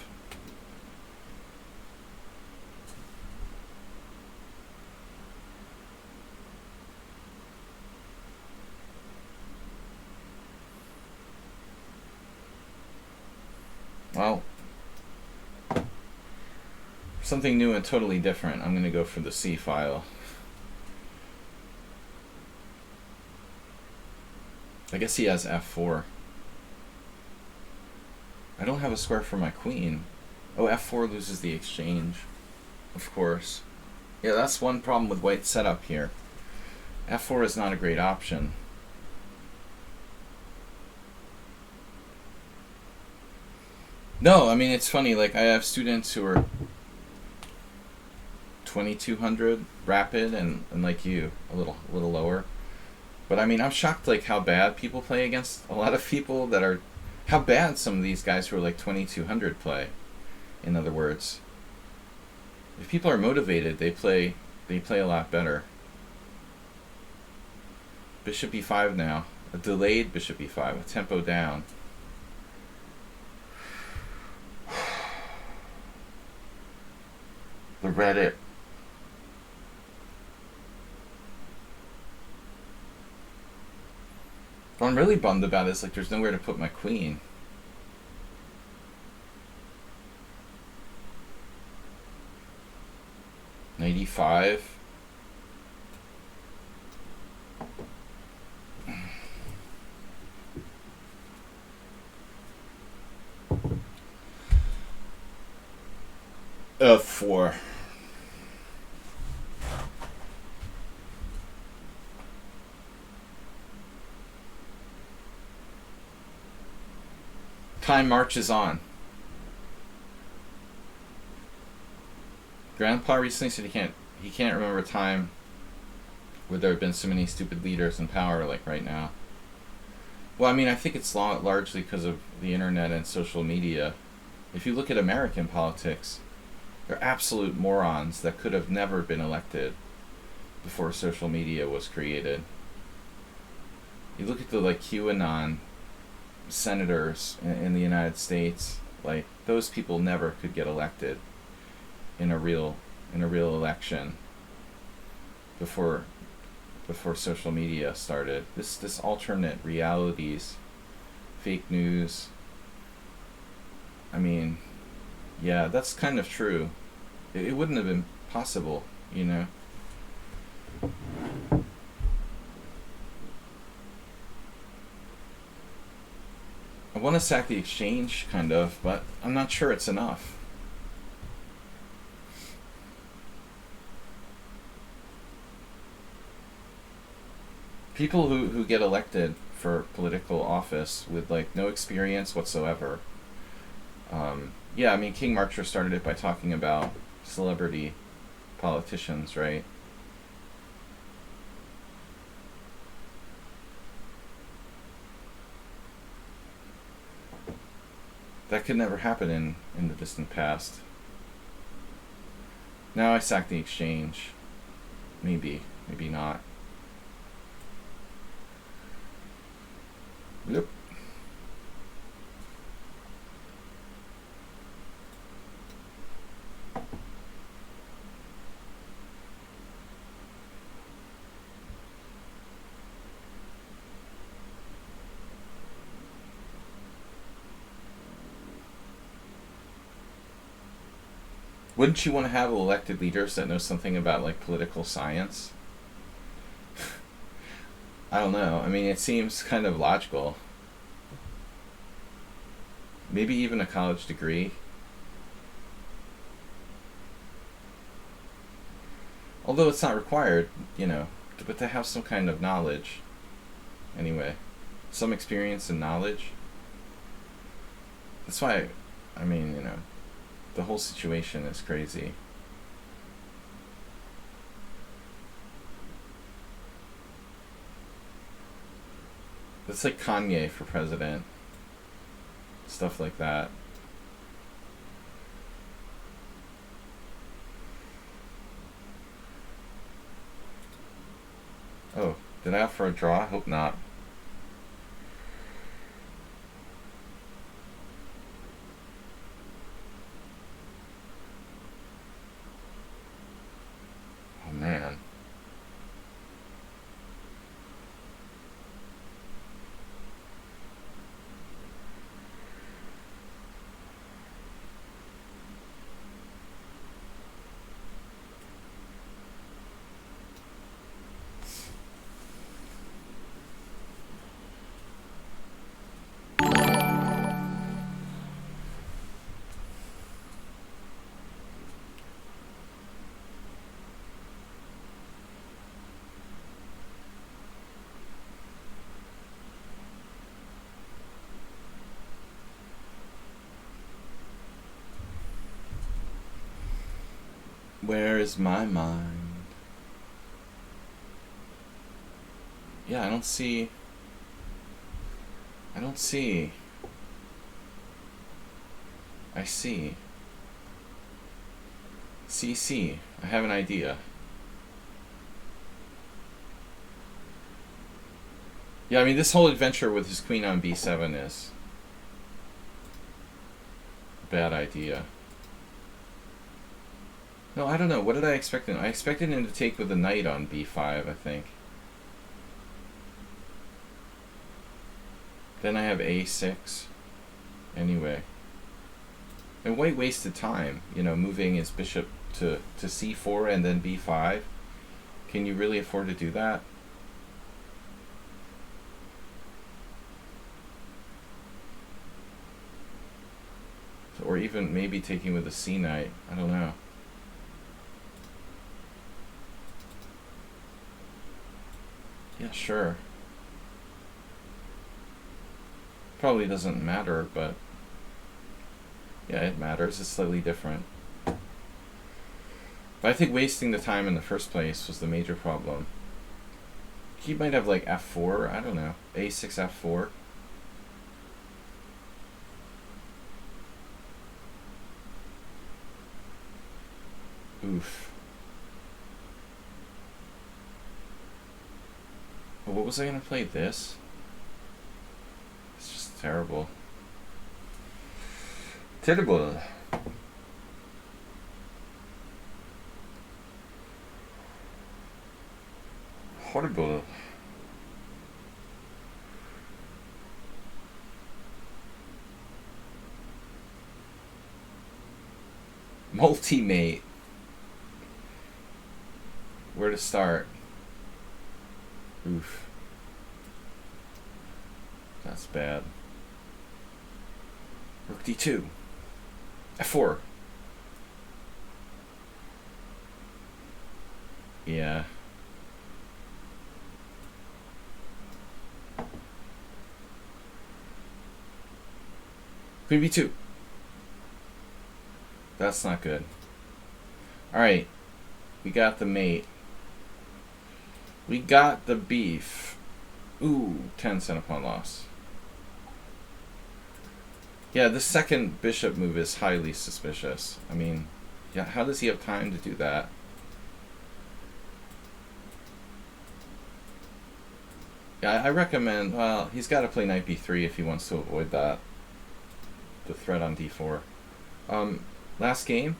Well, something new and totally different, I'm going to go for the C file. I guess he has f4. I don't have a square for my queen. Oh, f4 loses the exchange. Of course. Yeah, that's one problem with white's setup here. f4 is not a great option. No, I mean, it's funny, like, I have students who are 2200 rapid and like you, a little lower. But I mean, I'm shocked like how bad people play against a lot of people that are, how bad some of these guys who are like 2200 play. In other words, if people are motivated, they play a lot better. Bishop e5 now, a delayed bishop e5 with tempo down. The Reddit. What I'm really bummed about is like there's nowhere to put my queen. Knight e5. 4. Time marches on. Grandpa recently said he can't remember a time where there have been so many stupid leaders in power like right now. Well, I mean, I think it's largely because of the internet and social media. If you look at American politics, they're absolute morons that could have never been elected before social media was created. You look at the QAnon senators in the United States, like those people never could get elected in a real election before social media started. This alternate realities, fake news. I mean, yeah, that's kind of true. It wouldn't have been possible, you know. I want to sack the exchange, kind of, but I'm not sure it's enough. People who get elected for political office with no experience whatsoever. Yeah, I mean, King Marcher started it by talking about celebrity politicians, right? That could never happen in the distant past. Now I sack the exchange. Maybe not. Yep. Wouldn't you want to have elected leaders that know something about political science? I don't know. I mean, it seems kind of logical. Maybe even a college degree. Although it's not required, but to have some kind of knowledge. Anyway, some experience and knowledge. That's why, I mean, the whole situation is crazy. It's like Kanye for president. Stuff like that. Oh, did I opt for a draw? I hope not. Oh, man. Where is my mind? Yeah, I don't see. I see. CC. I have an idea. Yeah, I mean, this whole adventure with his queen on b7 is a bad idea. No, I don't know. What did I expect him? I expected him to take with a knight on b5, I think. Then I have a6. Anyway. And white wasted time, moving his bishop to c4 and then b5. Can you really afford to do that? Or or even maybe taking with a C knight. I don't know. Yeah, sure. Probably doesn't matter, but yeah, it matters. It's slightly different. But I think wasting the time in the first place was the major problem. He might have like f4, I don't know. a6, f4. Oof. Oh, what was I gonna play? This? It's just terrible. Terrible. Horrible. Multi-mate. Where to start? Oof. That's bad. Rook d2. f4. Yeah. Queen b2. That's not good. Alright. We got the mate. We got the beef. Ooh, 10 pawn loss. Yeah, the second bishop move is highly suspicious. I mean, yeah, how does he have time to do that? Yeah, I recommend, well, he's got to play knight b3 if he wants to avoid that. The threat on d4. Last game?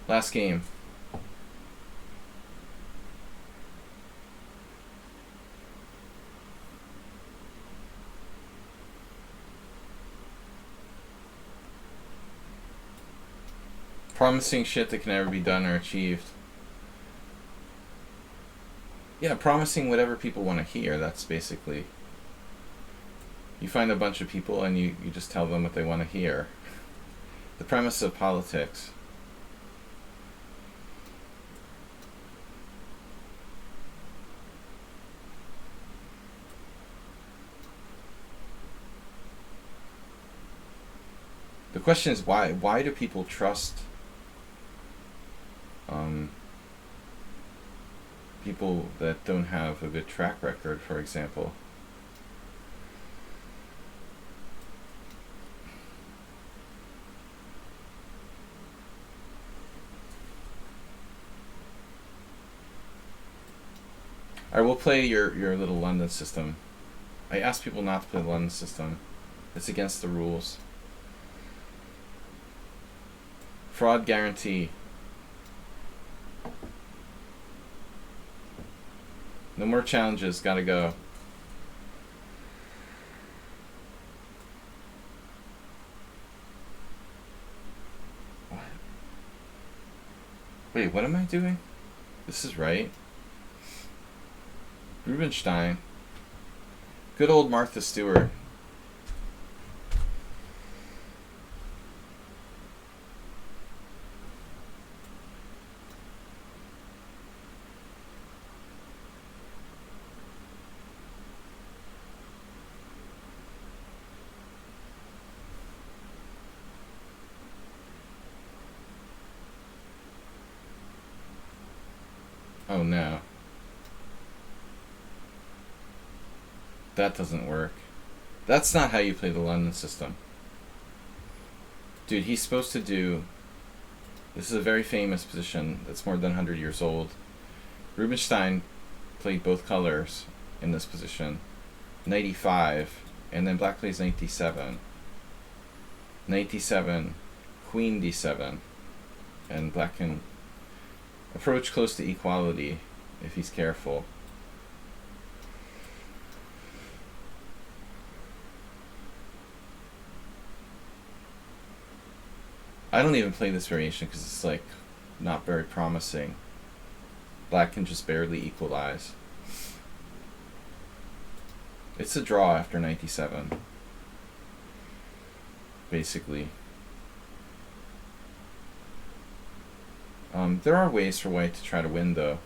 Last game. Promising shit that can never be done or achieved. Yeah, promising whatever people want to hear, that's basically... You find a bunch of people and you just tell them what they want to hear. The premise of politics. The question is why? Why do people trust people that don't have a good track record, for example? I will play your little London system. I ask people not to play the London system. It's against the rules. Fraud guarantee. No more challenges, gotta go. What? Wait, what am I doing? This is right. Rubinstein. Good old Martha Stewart. Oh no. That doesn't work. That's not how you play the London system. Dude, he's supposed to do... This is a very famous position that's more than 100 years old. Rubinstein played both colors in this position. Knight e5, and then black plays knight d7. Knight d7, queen d7. And black can approach close to equality if he's careful. I don't even play this variation because it's like not very promising. Black can just barely equalize. It's a draw after knight d7. basically. There are ways for white to try to win, though.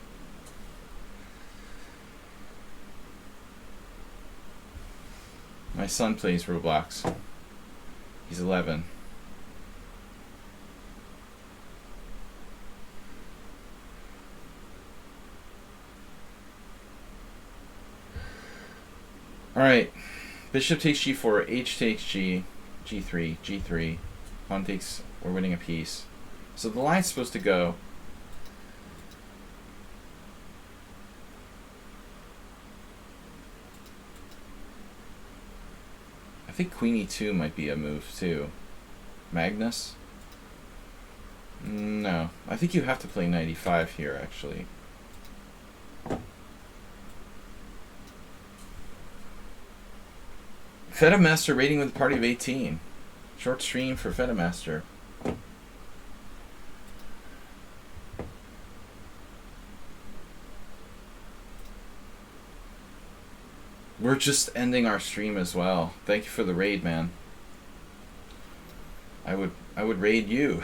My son plays Roblox. He's 11. Alright. Bishop takes g4, h takes g, g3, g3. Pawn takes, we're winning a piece. So the line's supposed to go. I think queen e2 might be a move too. Magnus? No. I think you have to play knight e5 here, actually. Fedamaster rating with a party of 18. Short stream for Fedamaster. We're just ending our stream as well. Thank you for the raid, man. I would raid you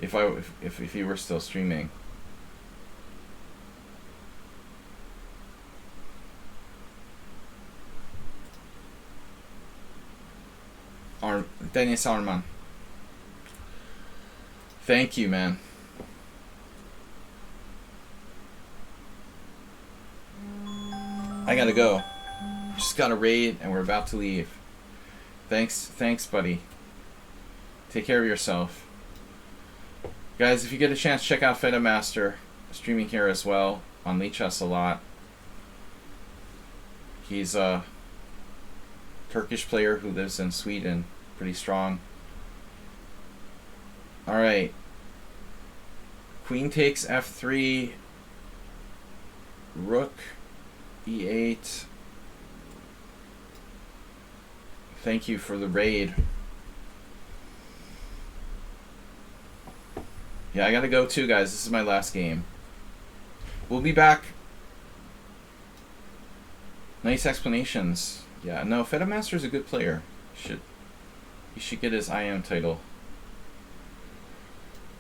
if you were still streaming. Dennis Arman. Thank you, man. I gotta go. Just got a raid and we're about to leave. Thanks, buddy. Take care of yourself. Guys, if you get a chance, check out Fedamaster. Streaming here as well on lichess a lot. He's a Turkish player who lives in Sweden. Pretty strong. Alright. Queen takes f3. Rook e8. Thank you for the raid. Yeah, I gotta go too, guys. This is my last game. We'll be back. Nice explanations. Yeah, no, Fedamaster's a good player. He should get his IM title.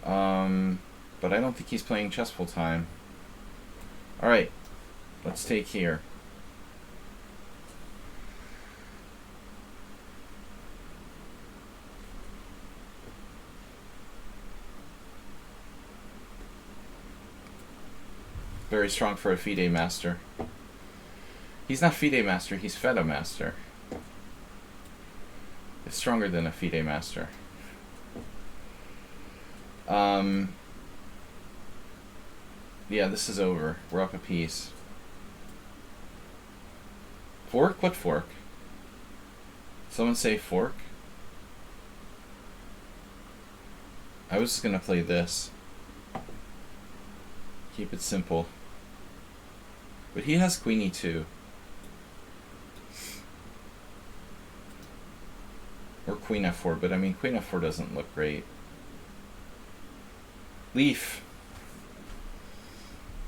But I don't think he's playing chess full time. Alright. Let's take here. Very strong for a FIDE master. He's not FIDE master, he's Fedamaster. It's stronger than a FIDE master. Yeah, this is over. We're up a piece. Fork? What fork? Someone say fork? I was just gonna play this. Keep it simple. But he has queen e2. Or queen f4, but I mean queen f4 doesn't look great. Leaf.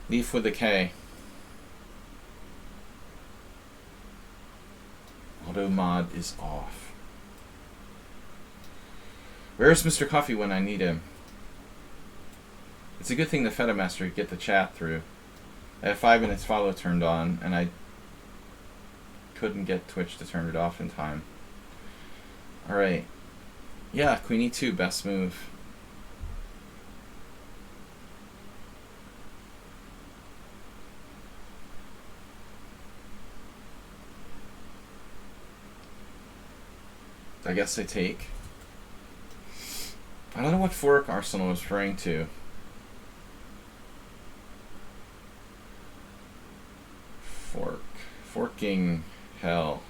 Leaf with a K. Auto mod is off. Where's Mr. Coffee when I need him? It's a good thing the Fedamaster could get the chat through. I have 5 minutes follow turned on, and I couldn't get Twitch to turn it off in time. Alright. Yeah, queen e2, best move. I guess I take. I don't know what fork Arsenal was referring to. Fork. Forking hell.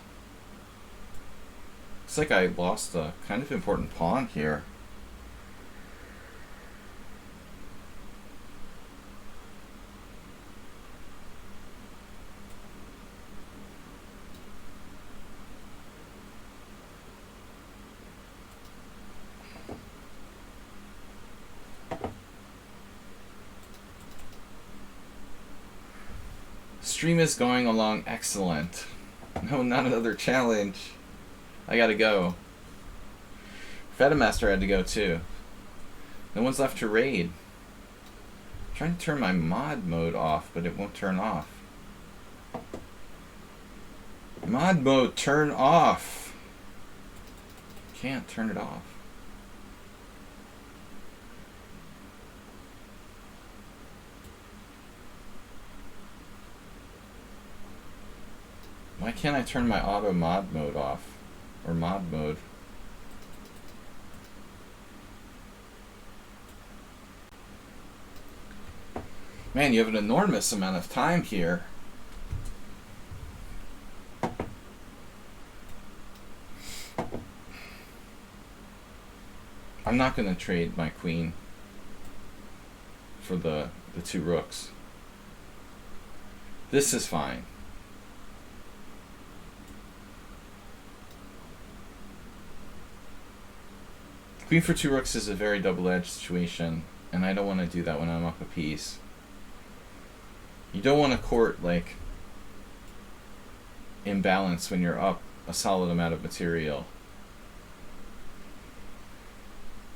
Looks like I lost a kind of important pawn here. Stream is going along excellent. No, not another challenge. I gotta go. Fedamaster had to go too. No one's left to raid. I'm trying to turn my mod mode off, but it won't turn off. Mod mode, turn off. Can't turn it off. Why can't I turn my auto mod mode off? Or mod mode? Man, you have an enormous amount of time here. I'm not going to trade my queen for the two rooks. This is fine. Queen for two rooks is a very double-edged situation, and I don't want to do that when I'm up a piece. You don't want to court, like, imbalance when you're up a solid amount of material.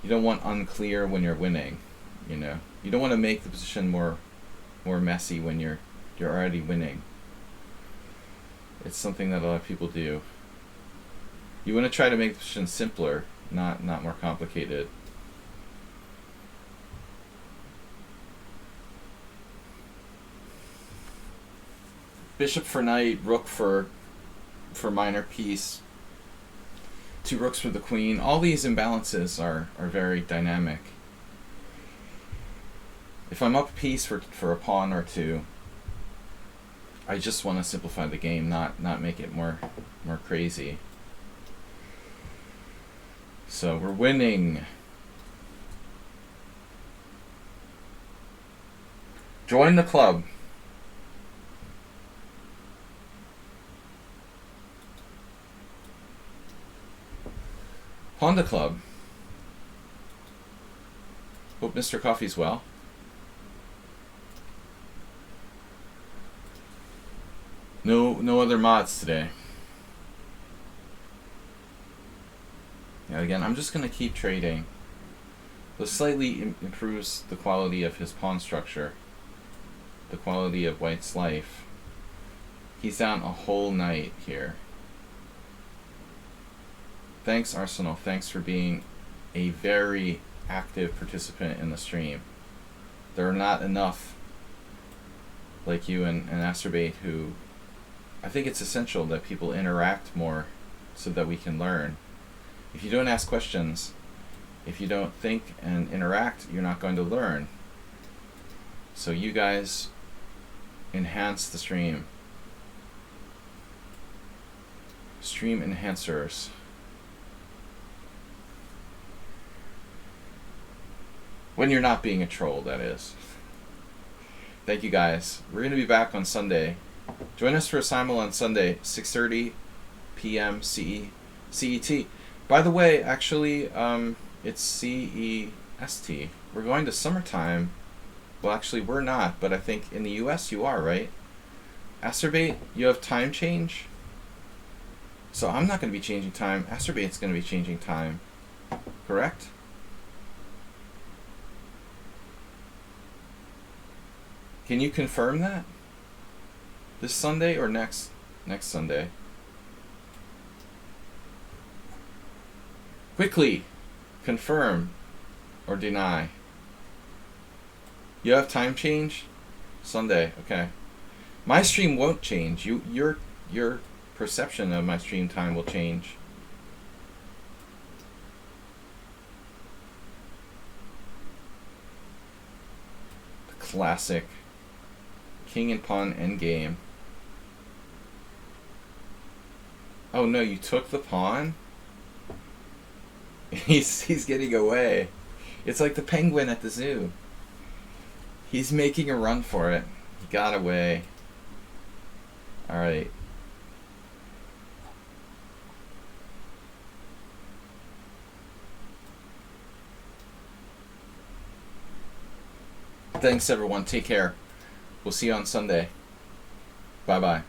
You don't want unclear when you're winning, you know. You don't want to make the position more messy when you're already winning. It's something that a lot of people do. You want to try to make the position simpler, not more complicated. Bishop for knight, rook for minor piece, two rooks for the queen. All these imbalances are very dynamic. If I'm up a piece for a pawn or two, I just want to simplify the game, not make it more crazy. So we're winning. Join the club. Honda Club. Hope Mr. Coffee's well. No other mods today. Yeah, again, I'm just going to keep trading. This slightly improves the quality of his pawn structure. The quality of White's life. He's down a whole knight here. Thanks, Arsenal. Thanks for being a very active participant in the stream. There are not enough like you and Asterbate who... I think it's essential that people interact more so that we can learn. If you don't ask questions, if you don't think and interact, you're not going to learn. So you guys enhance the stream. Stream enhancers. When you're not being a troll, that is. Thank you guys. We're going to be back on Sunday. Join us for a simul on Sunday, 6:30 p.m. CET. By the way, actually, it's CEST. We're going to summertime. Well, actually, we're not, but I think in the U.S. you are, right? Asterbate, you have time change? So I'm not going to be changing time. Asterbate's going to be changing time. Correct? Can you confirm that? This Sunday or next Sunday? Quickly, confirm or deny. You have time change? Sunday, okay. My stream won't change. Your perception of my stream time will change. The classic king and pawn endgame. Oh no, you took the pawn? He's getting away. It's like the penguin at the zoo. He's making a run for it. He got away. Alright. Thanks everyone. Take care. We'll see you on Sunday. Bye-bye.